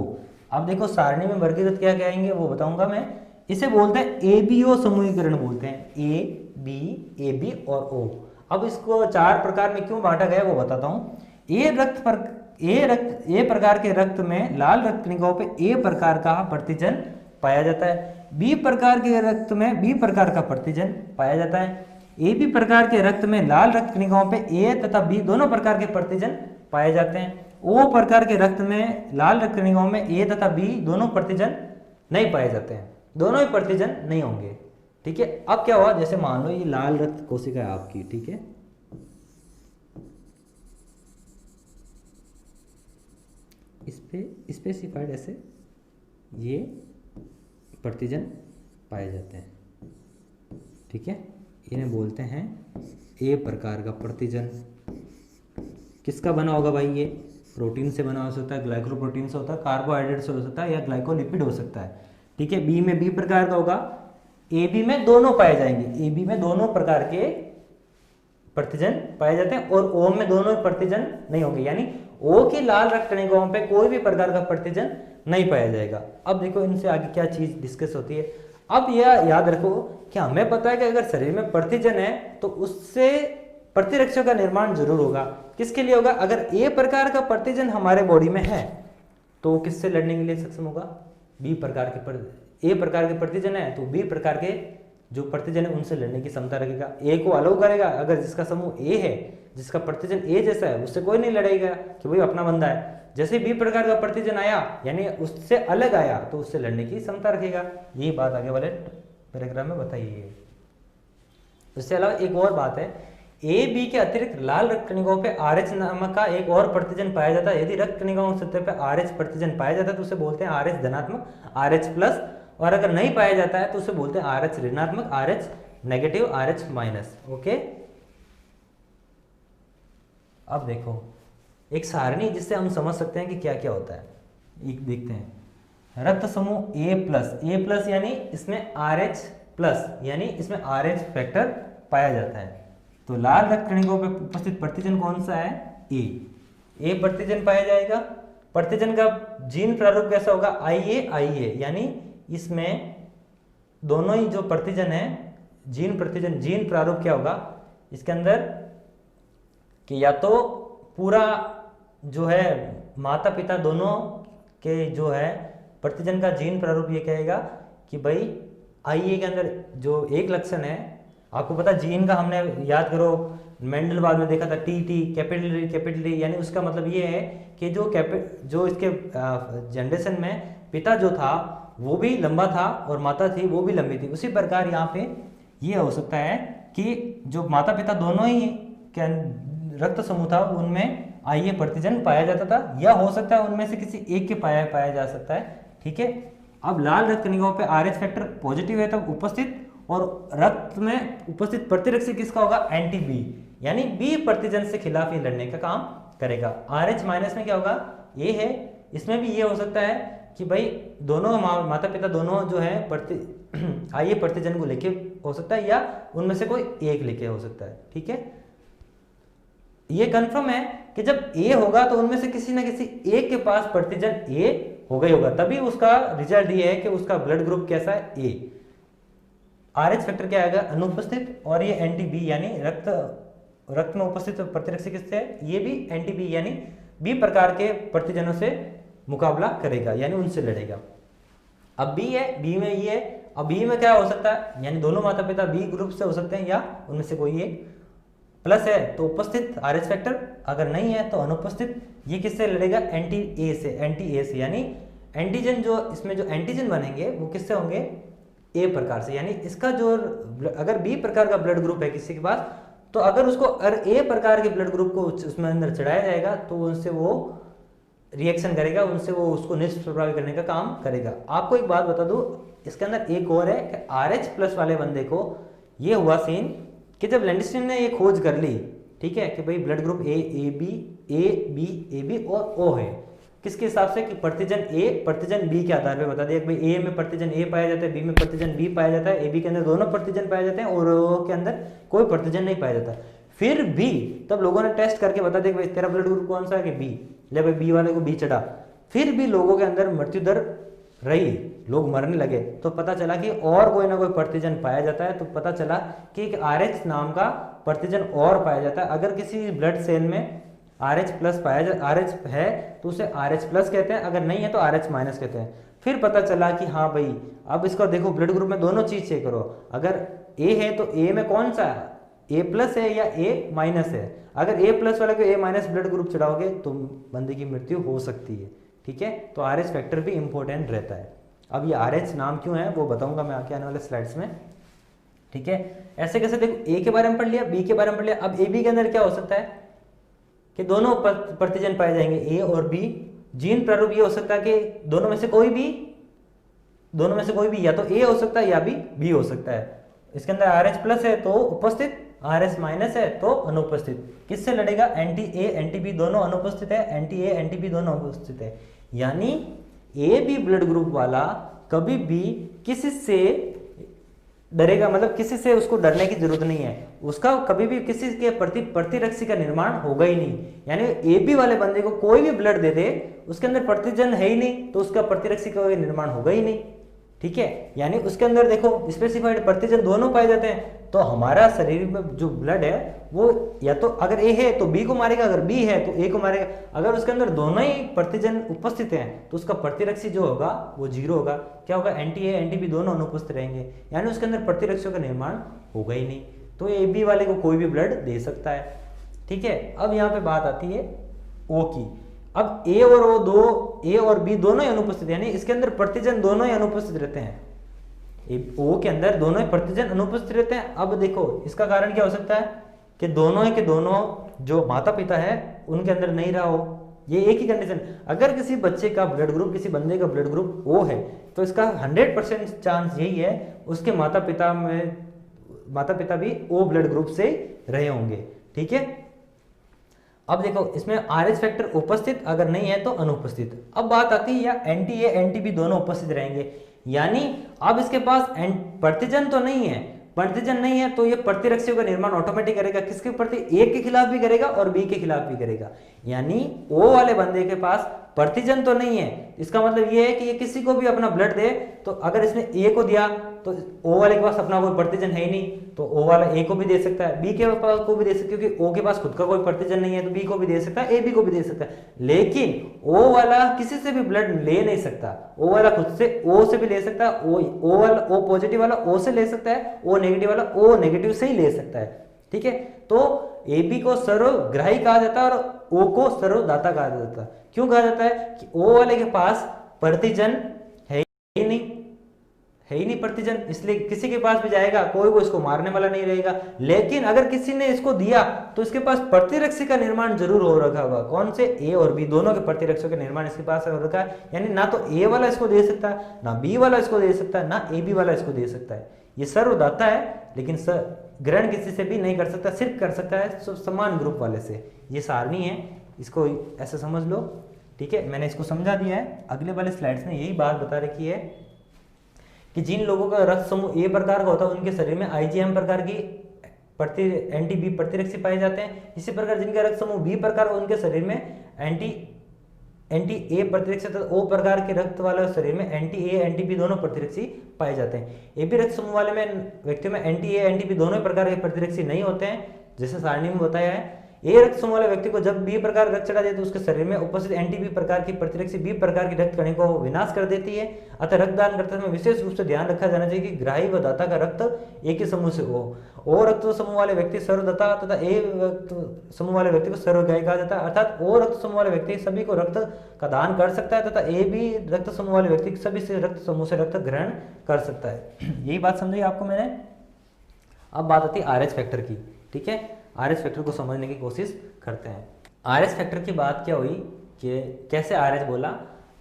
अब देखो सारणी में वर्गीकृत क्या कहेंगे वो बताऊंगा मैं। इसे बोलते हैं एबीओ समूहीकरण बोलते हैं, ए बी और ओ। अब इसको 4 प्रकार में क्यों बांटा गया वो बताता हूँ। ए प्रकार के रक्त में लाल रक्त कणिकाओं पे ए प्रकार का प्रतिजन पाया जाता है। बी प्रकार के रक्त में बी प्रकार का प्रतिजन पाया जाता है। ए बी प्रकार के रक्त में लाल रक्त कणिकाओं पे ए तथा बी दोनों प्रकार के प्रतिजन पाए जाते हैं। ओ प्रकार के रक्त में लाल रक्त कणिकाओं में ए तथा बी दोनों प्रतिजन नहीं पाए जाते हैं, दोनों ही प्रतिजन नहीं होंगे। ठीक है, अब क्या हुआ, जैसे मान लो ये लाल रक्त कोशिका है आपकी, ठीक है, इस पे स्पेसिफाइड ऐसे ये प्रतिजन पाए जाते हैं। ठीक है, इन्हें बोलते हैं ए प्रकार का प्रतिजन। किसका बना होगा भाई, ये प्रोटीन से बना हो सकता है, ग्लाइकोप्रोटीन से होता है, कार्बोहाइड्रेट से हो सकता है या ग्लाइकोलिपिड हो सकता है। ठीक है, बी में बी प्रकार का होगा, ए बी में दोनों पाए जाएंगे, ए बी में दोनों प्रकार के प्रतिजन पाए जाते हैं और ओ में दोनों प्रतिजन नहीं होंगे। यानी ओ की लाल रक्त कणिकाओं पे कोई भी प्रकार का प्रतिजन नहीं पाया जाएगा। अब देखो इनसे आगे क्या चीज डिस्कस होती है। अब यह याद रखो कि हमें पता है कि अगर शरीर में प्रतिजन है तो उससे प्रतिरक्षक का निर्माण जरूर होगा। किसके लिए होगा, अगर ए प्रकार का प्रतिजन हमारे बॉडी में है तो वो किससे लड़ने के लिए सक्षम होगा? बी प्रकार के ए प्रकार के प्रतिजन है तो बी प्रकार के जो प्रतिजन है उनसे लड़ने की क्षमता रखेगा। ए को अलाउ करेगा, अगर जिसका समूह ए है, जिसका प्रतिजन ए जैसा है, उससे कोई नहीं लड़ेगा कि भाई अपना बंदा है। जैसे बी प्रकार का प्रतिजन आया यानी उससे अलग आया तो उससे लड़ने की क्षमता रखेगा। यही बात आगे वाले पैराग्राफ में बताई है। इसके अलावा एक और बात है, ए बी के अतिरिक्त लाल रक्त कणिकाओं पे RH नामक का एक और प्रतिजन पाया जाता है। यदि रक्त कणिकाओं की सतह पे RH प्रतिजन पाया जाता है तो उसे बोलते हैं RH धनात्मक, RH प्लस, और अगर नहीं पाया जाता है तो उसे बोलते हैं RH ऋणात्मक, RH negative, RH minus. Okay, अब देखो एक सारणी जिससे हम समझ सकते हैं कि क्या क्या होता है, एक देखते हैं। रक्त समूह A प्लस यानी इसमें RH प्लस यानी इसमें RH फैक्टर पाया जाता है। तो लाल रक्त कणिकाओं पर उपस्थित प्रतिजन कौन सा है? ए प्रतिजन पाया जाएगा। प्रतिजन का जीन प्रारूप कैसा होगा? IA यानी इसमें दोनों ही जो प्रतिजन है जीन प्रारूप क्या होगा इसके अंदर कि या तो पूरा जो है माता पिता दोनों के जो है प्रतिजन का जीन प्रारूप ये कहेगा कि भाई IA के अंदर जो एक लक्षण है, आपको पता जीन का हमने याद करो मेंडलवाद में देखा था टी कैपिटल टी, यानी उसका मतलब ये है कि जो इसके जनरेशन में पिता जो था वो भी लंबा था और माता थी वो भी लंबी थी। उसी प्रकार यहाँ पे ये हो सकता है कि जो माता पिता दोनों ही रक्त समूह था उनमें IA प्रतिजन पाया जाता था, या हो सकता है उनमें से किसी एक के पाया जा सकता है। ठीक है, अब लाल रक्त कणिकाओं पे RH फैक्टर पॉजिटिव है तब उपस्थित, और रक्त में उपस्थित प्रतिरक्षी किसका होगा? एंटी बी, यानी बी प्रतिजन से खिलाफ ये लड़ने का काम करेगा। RH माइनस में क्या होगा? ए है, इसमें भी ये हो सकता है कि भाई दोनों माता पिता दोनों जो है IA प्रतिजन को लेके हो सकता है, या उनमें से कोई एक लेके हो सकता है। ठीक है, ये कंफर्म है कि जब ए होगा तो उनमें से किसी ना किसी एक के पास प्रतिजन ए होगा ही होगा, तभी उसका रिजल्ट ये है कि उसका ब्लड ग्रुप कैसा है? ए। RH फैक्टर क्या आएगा? अनुपस्थित, और ये एंटी बी यानी रक्त में उपस्थित प्रतिरक्षी किससे है? ये भी एंटी बी यानी बी प्रकार के प्रतिजनों से मुकाबला करेगा यानी उनसे लड़ेगा। अब बी है, बी में ये है, अब बी में क्या हो सकता है? यानी दोनों माता पिता बी ग्रुप से हो सकते हैं या उनमें से कोई एक। प्लस है तो उपस्थित RH फैक्टर, अगर नहीं है तो अनुपस्थित। ये किससे लड़ेगा? एंटी ए से, यानी एंटीजन जो इसमें जो एंटीजन बनेंगे वो किससे होंगे? ए प्रकार से, यानी इसका जो अगर बी प्रकार का ब्लड ग्रुप है किसी के पास, तो अगर उसको ए प्रकार के ब्लड ग्रुप को उसमें अंदर चढ़ाया जाएगा तो उनसे वो रिएक्शन करेगा, उनसे वो उसको निष्प्रभावी करने का काम करेगा। आपको एक बात बता दूं, इसके अंदर एक और है कि RH प्लस वाले बंदे को ये हुआ सीन कि जब लैंडस्टीन ने ये खोज कर ली, ठीक है, कि भाई ब्लड ग्रुप ए बी और O है, किसके हिसाब से? कि प्रतिजन ए प्रतिजन बी के आधार पे बता दिया कि भाई ए में प्रतिजन ए पाया जाता है, बी में प्रतिजन बी पाया जाता है, AB के अंदर दोनों प्रतिजन पाए जाते हैं और O के अंदर कोई प्रतिजन नहीं पाया जाता। फिर भी तब लोगों ने टेस्ट करके बता दिया कि भाई तेरा ब्लड ग्रुप कौन सा है? कि बी। ले भाई बी वाले को बी चढ़ा, फिर भी लोगों के अंदर मृत्यु दर रही, लोग मरने लगे, तो पता चला कि और कोई ना कोई प्रतिजन पाया जाता है। तो पता चला कि एक RH नाम का प्रतिजन और पाया जाता है। अगर किसी ब्लड सेल में RH प्लस RH है तो उसे RH प्लस कहते हैं, अगर नहीं है तो RH माइनस कहते हैं। फिर पता चला कि हाँ भाई अब इसको देखो ब्लड ग्रुप में दोनों चीज चेक करो, अगर A है तो A में कौन सा है? A प्लस है या A माइनस है? अगर A प्लस वाले को A माइनस ब्लड ग्रुप चढ़ाओगे तो बंदे की मृत्यु हो सकती है। ठीक है, तो RH फैक्टर भी इंपॉर्टेंट रहता है। अब ये RH नाम क्यों है वो बताऊंगा मैं आगे आने वाले स्लाइड्स में। ठीक है, ऐसे कैसे देखो, A के बारे में पढ़ लिया, B के बारे में पढ़ लिया, अब AB के अंदर क्या हो सकता है कि दोनों प्रतिजन पाए जाएंगे A और B। जीन प्रारूप ये हो सकता है कि दोनों में से कोई भी या तो A हो सकता है या B हो सकता है। इसके अंदर RH प्लस है तो उपस्थित, RH माइनस है तो अनुपस्थित। किससे लड़ेगा? एंटी A एंटी B दोनों अनुपस्थित है, एंटी A एंटी B दोनों उपस्थित है। यानी AB ब्लड ग्रुप वाला कभी भी किसी से डरेगा, मतलब किसी से उसको डरने की जरूरत नहीं है, उसका कभी भी किसी के प्रति प्रतिरक्षी का निर्माण होगा ही नहीं। यानी AB वाले बंदे को कोई भी ब्लड दे दे, उसके अंदर प्रतिजन है ही नहीं तो उसका प्रतिरक्षी का निर्माण होगा ही नहीं। ठीक है, यानी उसके अंदर देखो स्पेसिफाइड प्रतिजन दोनों पाए जाते हैं। तो हमारा शरीर में जो ब्लड है वो या तो अगर ए है तो बी को मारेगा, अगर बी है तो ए को मारेगा। अगर उसके अंदर दोनों ही प्रतिजन उपस्थित हैं तो उसका प्रतिरक्षी जो होगा वो 0 होगा। क्या होगा, एंटी ए एंटी बी दोनों अनुपस्थित रहेंगे, यानी उसके अंदर प्रतिरक्षियों का निर्माण होगा ही नहीं। तो ए बी वाले को कोई भी ब्लड दे सकता है। ठीक है, अब यहाँ पे बात आती है ओ की। अब ए और ओ दो, ए और बी दोनों ही अनुपस्थित, यानी इसके अंदर प्रतिजन दोनों ही अनुपस्थित रहते हैं। ओ के अंदर दोनों ही प्रतिजन अनुपस्थित रहते हैं। अब देखो इसका कारण क्या हो सकता है कि दोनों ही के दोनों जो माता पिता है उनके अंदर नहीं रहा हो। ये एक ही कंडीशन, अगर किसी बच्चे का ब्लड ग्रुप, किसी बंदे का ब्लड ग्रुप ओ है तो इसका 100% चांस यही है उसके माता पिता भी ओ ब्लड ग्रुप से रहे होंगे। ठीक है, अब देखो इसमें RH फैक्टर उपस्थित, अगर नहीं है तो अनुपस्थित। अब बात आती है या एंटी ए एंटी बी दोनों उपस्थित रहेंगे, यानी अब इसके पास प्रतिजन तो नहीं है, प्रतिजन नहीं है तो ये प्रतिरक्षियों का निर्माण ऑटोमेटिक करेगा। किसके प्रति, एक के खिलाफ भी करेगा और बी के खिलाफ भी करेगा। यानी ओ वाले बंदे के पास प्रतिजन तो नहीं है, इसका मतलब ये है कि ये किसी को भी अपना ब्लड दे तो अगर इसने ए को दिया तो ओ वाले के पास अपना कोई प्रतिजन है ही नहीं, तो ओ वाला ए को भी दे सकता है, बी के पास को भी दे सकता है, क्योंकि ओ के पास खुद का कोई प्रतिजन नहीं है तो बी को भी दे सकता है, ए बी को भी दे सकता है। लेकिन ओ वाला किसी से भी ब्लड ले नहीं सकता, ओ वाला खुद से ओ से भी ले सकता है, ओ वाला ओ पॉजिटिव वाला ओ से ले सकता है, ओ नेगेटिव वाला ओ नेगेटिव से ही ले सकता है। ठीक है, तो ए बी को सर्वग्राही कहा जाता है और ओ को सर्वदाता कहा जाता है। क्यों कहा जाता है कि ओ वाले के पास प्रतिजन है ही नहीं प्रतिजन, इसलिए किसी के पास भी जाएगा कोई वो इसको मारने वाला नहीं रहेगा। लेकिन अगर किसी ने इसको दिया तो इसके पास प्रतिरक्षी का निर्माण जरूर हो रखा होगा। कौन से, ए और बी दोनों के प्रतिरक्षियों का निर्माण इसके पास हो रखा है, यानी ना तो ए वाला इसको दे सकता है, ना बी वाला इसको दे सकता है, ना ए बी वाला इसको दे सकता है। ये सर्वदाता है, लेकिन ग्रहण किसी से भी नहीं कर सकता, सिर्फ कर सकता है समान ग्रुप वाले से। ये सारणी है, इसको ऐसे समझ लो। ठीक है, मैंने इसको समझा दिया है। अगले वाले स्लाइड्स में यही बात बता रखी है कि जिन लोगों का रक्त समूह ए प्रकार का होता है उनके शरीर में IgM प्रकार की एंटी बी प्रतिरक्षी पाए जाते हैं। इसी प्रकार जिनका रक्त समूह बी प्रकार उनके शरीर में एंटी ए प्रतिरक्षी तथा ओ प्रकार के रक्त वाले शरीर में एंटी ए एंटी बी दोनों प्रतिरक्षी पाए जाते हैं। ए बी रक्त समूह वाले में व्यक्तियों में एंटी ए एंटी बी दोनों प्रकार के प्रतिरक्षी नहीं होते हैं, जैसे सारणी में बताया है। ए रक्त समूह वाले व्यक्ति को जब बी प्रकार रक्त चढ़ा देते तो उसके शरीर में उपस्थित एंटी बी प्रकार की प्रतिरक्षी बी प्रकार की रक्त कणिका को विनाश कर देती है। अतः रक्तदान करते समय विशेष रूप से ध्यान रखा जाना चाहिए कि ग्राही व दाता का रक्त एक ही समूह से हो। ओ रक्त समूह वाले व्यक्ति सर्वदाता तथा ए रक्त समूह वाले व्यक्ति को सर्वग्राही कहा जाता है। अर्थात ओ रक्त समूह वाले व्यक्ति सभी को रक्त का दान कर सकता है तथा ए बी रक्त समूह वाले व्यक्ति सभी से रक्त समूह से रक्त ग्रहण कर सकता है। यही बात समझी आपको मैंने। अब बात आती है RH फैक्टर की। ठीक है, RH फैक्टर को समझने की कोशिश करते हैं। RH फैक्टर की बात क्या हुई कि कैसे RH बोला।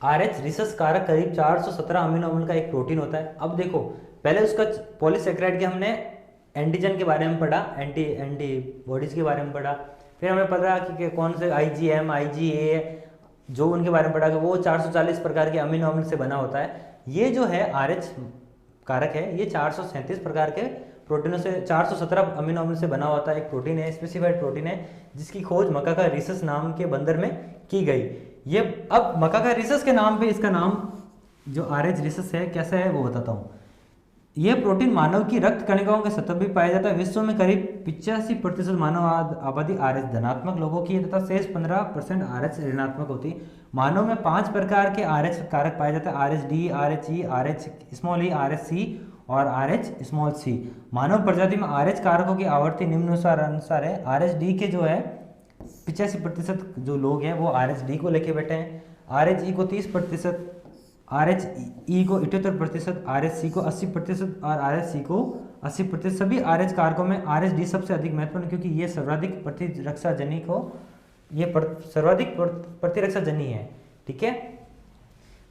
RH रिसस कारक करीब 417 अमीनो अम्ल का एक प्रोटीन होता है। अब देखो पहले उसका पॉलीसेकेराइड के हमने एंटीजन के बारे में पढ़ा, एंटीबॉडीज के बारे में पढ़ा, फिर हमें पता कि कौन से IgM IgA जो उनके बारे में पढ़ा कि वो 440 प्रकार के अमीनो अम्ल से बना होता है। ये जो है RH कारक है, ये 437 प्रकार के प्रोटीनों से 417 अमीनो अम्ल से बना होता है। एक प्रोटीन है, स्पेसिफाइड प्रोटीन है, जिसकी खोज मकाका रिसस नाम के बंदर में की गई। ये अब मकाका रिसस के नाम पे इसका नाम जो RH रिसस है कैसा है वो बताता हूँ। यह प्रोटीन मानव की रक्त कणिकाओं के सतह भी पाया जाता है। विश्व में करीब 85% मानव आबादी RH धनात्मक लोगों की तथा शेष 15% RH ऋणात्मक होती है। मानव में 5 प्रकार के RH कारक पाए जाते हैं, RHD, RHE, RH RHC और RH मानव प्रजाति में RH कारकों की आवृत्ति निम्नानुसार है। RHD के जो है 85% जो लोग हैं वो RHD को लेके बैठे हैं, RHE को 30%, RHE को 78%, RHC को 80% और RHC को 80%। सभी RH कारकों में RHD सबसे अधिक महत्वपूर्ण, क्योंकि ये सर्वाधिक प्रतिरक्षा जनी है। ठीक है,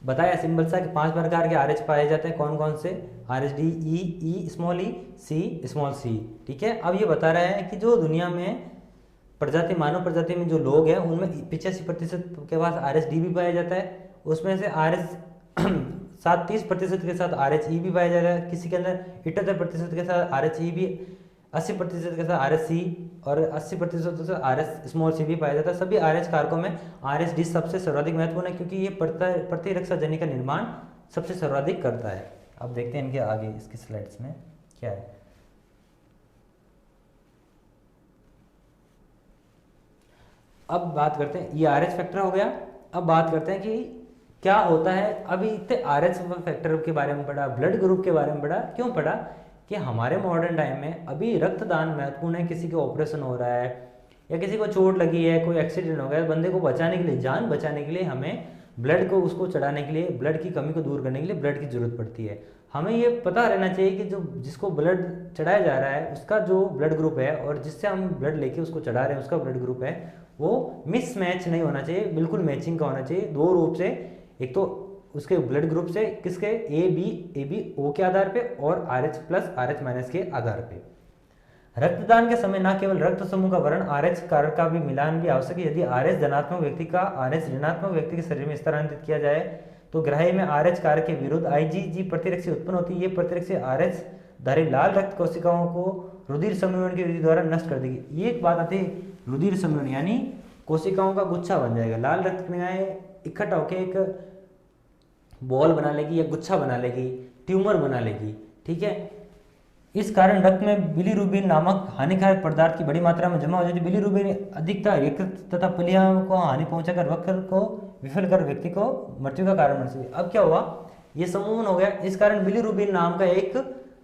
बताया सिंबल सा कि 5 प्रकार के RH पाए जाते हैं। कौन कौन से, RHD, E स्मॉल ई, C स्मॉल c। ठीक है, अब ये बता रहा है कि जो दुनिया में मानव प्रजाति में जो लोग हैं उनमें 85% के पास RHD भी पाया जाता है। उसमें से 30% के साथ RHE भी पाया जाता है। किसी के अंदर 78% के साथ RHE भी, 80% के साथ RHC और 80% के साथ RH स्मॉल c भी पाया जाता है। सभी RH कारकों में RHD सबसे सर्वाधिक महत्वपूर्ण है, क्योंकि ये प्रतिरक्षा जनी का निर्माण सबसे सर्वाधिक करता है। अब देखते हैं इनके आगे इसकी स्लाइड्स में क्या है। अब बात करते हैं, ये RH फैक्टर हो गया। अब बात करते हैं कि क्या होता है। अभी इतने RH फैक्टर के बारे में पढ़ा, ब्लड ग्रुप के बारे में पढ़ा, क्यों पढ़ा कि हमारे मॉडर्न टाइम में अभी रक्तदान महत्वपूर्ण है। किसी का ऑपरेशन हो रहा है या किसी को चोट लगी है, कोई एक्सीडेंट हो गया, बंदे को बचाने के लिए, जान बचाने के लिए हमें ब्लड को उसको चढ़ाने के लिए, ब्लड की कमी को दूर करने के लिए ब्लड की जरूरत पड़ती है। हमें ये पता रहना चाहिए कि जो जिसको ब्लड चढ़ाया जा रहा है उसका जो ब्लड ग्रुप है और जिससे हम ब्लड लेके उसको चढ़ा रहे हैं उसका ब्लड ग्रुप है, वो मिसमैच नहीं होना चाहिए, बिल्कुल मैचिंग का होना चाहिए। दो रूप से, एक तो उसके ब्लड ग्रुप से, किसके, ए बी ओ के आधार पे और RH प्लस RH माइनस के आधार पे। रक्तदान के समय न केवल रक्त समूह का वर्ण RH कारक का भी मिलान भी आवश्यक है। यदि RH धनात्मक व्यक्ति का RH ऋणात्मक व्यक्ति के शरीर में स्थानांतरित किया जाए तो ग्राही में RH कारक के विरुद्ध IgG प्रतिरक्षी उत्पन्न होती है। ये प्रतिरक्षी RH धारी लाल रक्त कोशिकाओं को रुधिर सम्मिलन की विधि द्वारा नष्ट कर देगी। ये एक बात आती है, रुधिर सम्मिलन यानी कोशिकाओं का गुच्छा बन जाएगा। लाल रक्त कणिकाएं इकट्ठा होकर एक बॉल बना लेगी या गुच्छा बना लेगी, ट्यूमर बना लेगी, ठीक है। इस कारण रक्त में बिलीरुबिन नामक हानिकारक पदार्थ की बड़ी मात्रा में जमा हो जाती है। बिलीरुबिन अधिकता यकृत तथा प्लीहा को हानि पहुंचाकर वक्र को विफल कर व्यक्ति को मृत्यु का कारण बन सकती है। अब क्या हुआ, ये समूहन हो गया। इस कारण बिलीरुबिन नाम का एक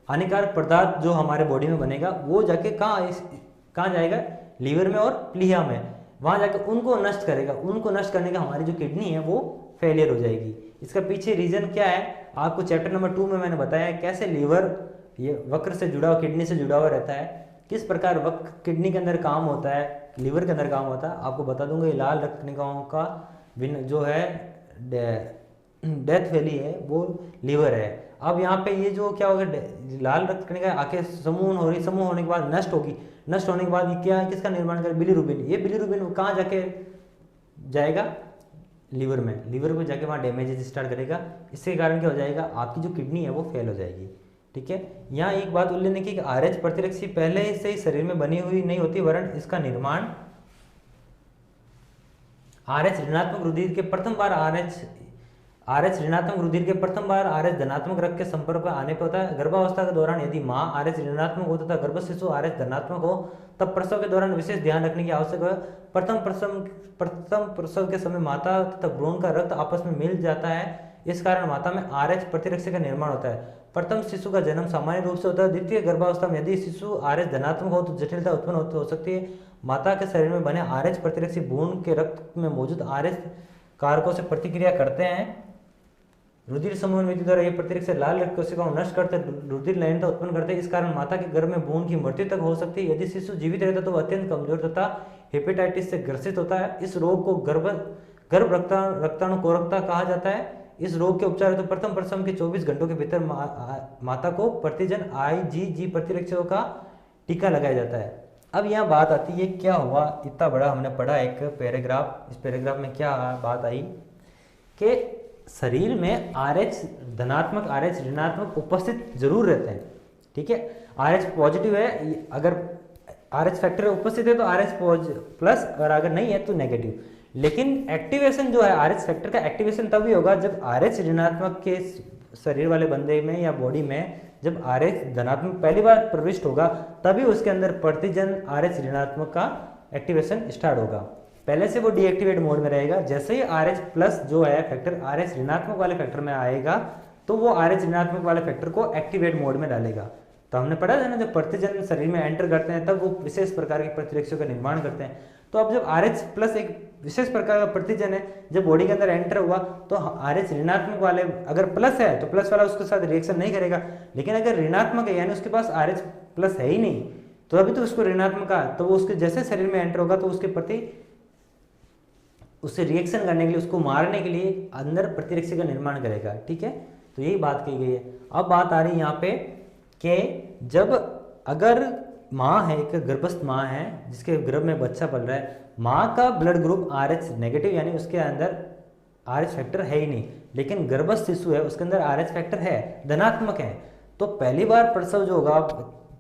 हानिकारक पदार्थ जो हमारे बॉडी में बनेगा वो जाके कहाँ जाएगा, लीवर में और प्लीहा में, वहां जाके उनको नष्ट करेगा। उनको नष्ट करने का हमारी जो किडनी है वो फेलियर हो जाएगी। इसका पीछे रीजन क्या है, आपको चैप्टर नंबर 2 में मैंने बताया कैसे लीवर ये वक्र से जुड़ा हुआ, किडनी से जुड़ा हुआ रहता है, किस प्रकार वक्र किडनी के अंदर काम होता है, लीवर के अंदर काम होता है, आपको बता दूंगा। ये लाल रक्त कणिकाओं का जो है डेथ वैली है वो लीवर है। अब यहाँ पे ये जो क्या होगा, लाल रक्त कणिका आके समूह हो रही, समूह होने के बाद नष्ट होगी। नष्ट होने के बाद ये क्या है, किसका निर्माण करे, बिलीरुबिन। ये बिलीरुबिन कहाँ जाके जाएगा, लीवर में, लीवर को जाके वहाँ डैमेजेस स्टार्ट करेगा। इसके कारण क्या हो जाएगा, आपकी जो किडनी है वो फेल हो जाएगी, ठीक है। यहाँ एक बात उल्लेख की कि RH प्रतिरक्षी पहले से ही शरीर में बनी हुई नहीं होती, वरन इसका निर्माण RH ऋणात्मक रुधिर के प्रथम बार RH ऋणात्मक रुधिर के प्रथम बार RH धनात्मक रक्त के संपर्क में आने पर होता है। गर्भावस्था के दौरान यदि माँ RH ऋणात्मक हो तथा गर्भ शिशु RH धनात्मक हो तब प्रसव के दौरान विशेष ध्यान रखने की आवश्यक है। प्रथम प्रसव के समय माता तथा भ्रूण का रक्त आपस में मिल जाता है, इस कारण माता में RH प्रतिरक्षी का निर्माण होता है। प्रथम शिशु का जन्म सामान्य रूप से होता है। द्वितीय गर्भावस्था में यदि शिशु RH धनात्मक हो तो जटिलता उत्पन्न हो सकती है। माता के शरीर में बने RH प्रतिरक्षी भ्रूण के रक्त में मौजूद RH कारकों से प्रतिक्रिया करते हैं। रुधिर समूहन विधि द्वारा ये प्रतिरक्षी लाल रक्त कोशिकाओं नष्ट करते रुधिर लयनता उत्पन्न करते हैं। इस कारण माता के गर्भ में भ्रूण की मृत्यु तक हो सकती है। यदि शिशु जीवित रहता तो वह अत्यंत कमजोर तथा हेपेटाइटिस से ग्रसित होता है। इस रोग को गर्भ रक्ताणुकोरकता कहा जाता है। इस रोग के उपचार हेतु प्रथम प्रसव के 24 घंटों के भीतर माता को प्रतिजन IgG प्रतिरक्षकों का टीका लगाया जाता है। अब यहाँ बात आती है क्या हुआ, इतना बड़ा हमने पढ़ा एक पैराग्राफ, इस पैराग्राफ में क्या बात आई कि शरीर में RH धनात्मक RH ऋणात्मक उपस्थित जरूर रहते हैं, ठीक है। RH पॉजिटिव है, अगर RH फैक्टर उपस्थित है तो RH प्लस, और अगर नहीं है तो नेगेटिव। लेकिन एक्टिवेशन जो है RH फैक्टर का एक्टिवेशन तभी होगा जब RH ऋणात्मक के शरीर वाले बंदे में या बॉडी में जब RH धनात्मक पहली बार प्रविष्ट होगा तभी उसके अंदर प्रतिजन RH ऋणात्मक का एक्टिवेशन स्टार्ट होगा। पहले से वो डीएक्टिवेट मोड में रहेगा। जैसे ही RH प्लस जो है फैक्टर RH ऋणात्मक वाले फैक्टर में आएगा तो वो RH ऋणात्मक वाले फैक्टर को एक्टिवेट मोड में डालेगा। तो हमने पढ़ा था ना, जब प्रतिजन शरीर में एंटर करते हैं तब वो विशेष प्रकार के प्रतिरक्षियों का निर्माण करते हैं। तो अब जब RH प्लस एक विशेष प्रकार का प्रतिजन है जब बॉडी के अंदर एंटर हुआ तो RH ऋणात्मक वाले अगर प्लस है तो प्लस वाला उसके साथ रिएक्शन नहीं करेगा, लेकिन अगर ऋणात्मक है यानी उसके पास RH प्लस है ही नहीं तो अभी तो उसको ऋणात्मक का, तो वो उसके जैसे शरीर में एंटर होगा तो उसके प्रति उससे रिएक्शन करने के लिए, उसको मारने के लिए अंदर प्रतिरक्षी का निर्माण करेगा, ठीक है। तो यही बात कही गई है। अब बात आ रही है यहाँ पे कि जब अगर माँ है, एक गर्भस्थ माँ है जिसके गर्भ में बच्चा पल रहा है, माँ का ब्लड ग्रुप RH नेगेटिव यानी उसके अंदर RH फैक्टर है ही नहीं, लेकिन गर्भस्थ शिशु है उसके अंदर RH फैक्टर है, धनात्मक है, तो पहली बार प्रसव जो होगा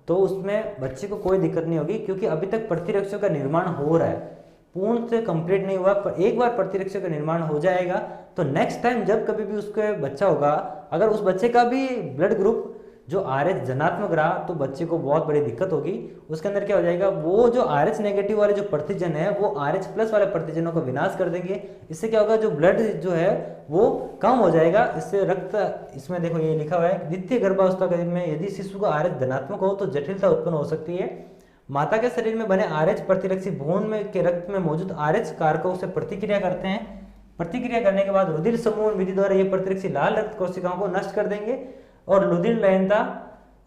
तो उसमें बच्चे को कोई दिक्कत नहीं होगी क्योंकि अभी तक प्रतिरक्षियों का निर्माण हो रहा है। पूर्ण से कंप्लीट नहीं हुआ, पर एक बार प्रतिरक्षी का निर्माण हो जाएगा तो नेक्स्ट टाइम जब कभी भी उसके बच्चा होगा, अगर उस बच्चे का भी ब्लड ग्रुप जो RH धनात्मक रहा तो बच्चे को बहुत बड़ी दिक्कत होगी। उसके अंदर क्या हो जाएगा, वो जो RH नेगेटिव वाले जो प्रतिजन है वो RH प्लस वाले प्रतिजनों को विनाश कर देंगे। इससे क्या होगा, जो ब्लड जो है वो कम हो जाएगा। इससे रक्त, इसमें देखो ये लिखा हुआ है, द्वितीय गर्भावस्था काल में यदि शिशु का RH धनात्मक हो तो जटिलता उत्पन्न हो सकती है। माता के शरीर में बने RH प्रतिरक्षी भ्रूण में के रक्त में मौजूद RH कारकों से प्रतिक्रिया करते हैं। प्रतिक्रिया करने के बाद रुधिर समूह विधि द्वारा ये प्रतिरक्षी लाल रक्त कोशिकाओं को नष्ट कर देंगे और रुधिर लयनता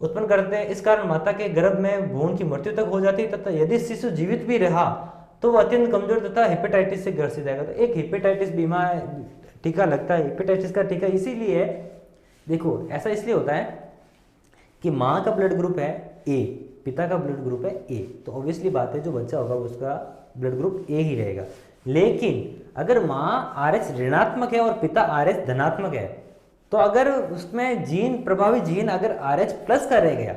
उत्पन्न करते हैं। इस कारण माता के गर्भ में भ्रूण की मृत्यु तक हो जाती है तथा यदि शिशु जीवित भी रहा तो वह अत्यंत कमजोर तथा हेपेटाइटिस से ग्रसित जाएगा। तो एक हेपेटाइटिस बीमारी टीका लगता है। हेपेटाइटिस का टीका इसीलिए है, देखो ऐसा इसलिए होता है कि माँ का ब्लड ग्रुप है ए, पिता का ब्लड ग्रुप है ए, तो ऑब्वियसली बात है जो बच्चा होगा उसका ब्लड ग्रुप ए ही रहेगा। लेकिन अगर माँ RH ऋणात्मक है और पिता RH धनात्मक है तो अगर उसमें जीन, प्रभावी जीन अगर RH प्लस का रह गया,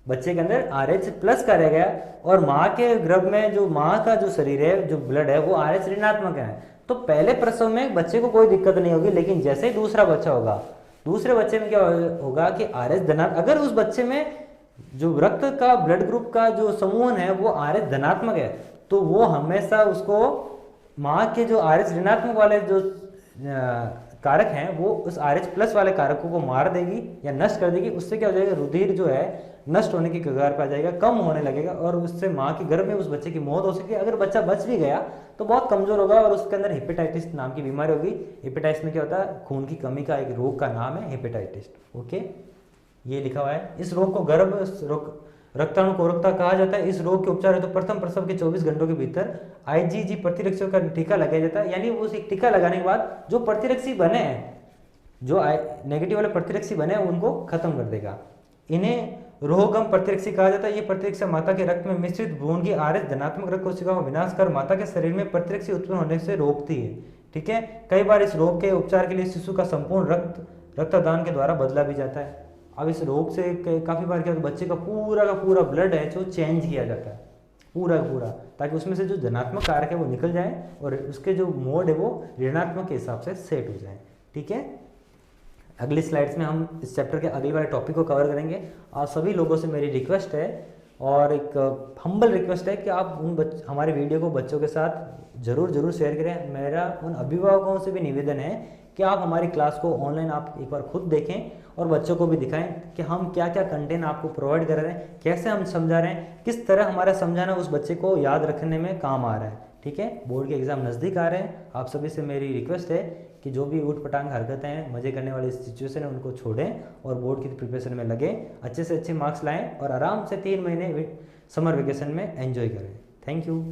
बच्चे के अंदर RH प्लस का रह गया और माँ के गर्भ में जो माँ का जो शरीर है, जो ब्लड है वो RH ऋणात्मक है, तो पहले प्रसव में बच्चे को कोई दिक्कत नहीं होगी। लेकिन जैसे ही दूसरा बच्चा होगा, दूसरे बच्चे में क्या होगा कि RH धनात्मक, अगर उस बच्चे में जो रक्त का ब्लड ग्रुप का जो समूह है वो RH धनात्मक है तो वो हमेशा उसको माँ के जो RH ऋणात्मक वाले जो कारक हैं वो उस RH प्लस वाले कारकों को मार देगी या नष्ट कर देगी। उससे क्या हो जाएगा, रुधिर जो है नष्ट होने की कगार पर आ जाएगा, कम होने लगेगा और उससे माँ के गर्भ में उस बच्चे की मौत हो सकती है। अगर बच्चा बच भी गया तो बहुत कमजोर होगा और उसके अंदर हेपेटाइटिस नाम की बीमारी होगी। हेपेटाइटिस में क्या होता है, खून की कमी का एक रोग का नाम है हेपेटाइटिस। ओके, ये लिखा हुआ है। इस रोग को गर्भ रोग रक्ताणु कोरकता कहा जाता है। इस रोग के उपचार है तो प्रथम प्रसव के 24 घंटों के भीतर IgG प्रतिरक्षी का टीका लगाया जाता है। यानी वो एक टीका लगाने के बाद जो प्रतिरक्षी बने हैं, जो नेगेटिव वाले प्रतिरक्षी बने हैं उनको खत्म कर देगा। इन्हें रोहगम प्रतिरक्षी कहा जाता है। ये प्रतिरक्षी माता के रक्त में मिश्रित भ्रूण की RH धनात्मक रक्त कोशिकाओं का विनाश कर माता के शरीर में प्रतिरक्षी उत्पन्न होने से रोकती है। ठीक है, कई बार इस रोग के उपचार के लिए शिशु का संपूर्ण रक्तदान के द्वारा बदला भी जाता है। अब इस रोग से काफी बार क्या होता है, बच्चे का पूरा ब्लड है जो चेंज किया जाता है पूरा, ताकि उसमें से जो धनात्मक कारक है वो निकल जाए और उसके जो मोड है वो ऋणात्मक के हिसाब से सेट हो जाए। ठीक है, अगली स्लाइड्स में हम इस चैप्टर के अगले वाले टॉपिक को कवर करेंगे। और सभी लोगों से मेरी रिक्वेस्ट है और एक हम्बल रिक्वेस्ट है कि आप हमारे वीडियो को बच्चों के साथ जरूर शेयर करें। मेरा उन अभिभावकों से भी निवेदन है कि आप हमारी क्लास को ऑनलाइन आप एक बार खुद देखें और बच्चों को भी दिखाएं कि हम क्या क्या कंटेंट आपको प्रोवाइड कर रहे हैं, कैसे हम समझा रहे हैं, किस तरह हमारा समझाना उस बच्चे को याद रखने में काम आ रहा है। ठीक है, बोर्ड के एग्जाम नज़दीक आ रहे हैं। आप सभी से मेरी रिक्वेस्ट है कि जो भी ऊट पटांग हरकतें हैं, मजे करने वाली सिचुएशन है, उनको छोड़ें और बोर्ड की प्रिपरेशन में लगे, अच्छे से अच्छे मार्क्स लाएं और आराम से 3 महीने समर वेकेशन में एंजॉय करें। Thank you.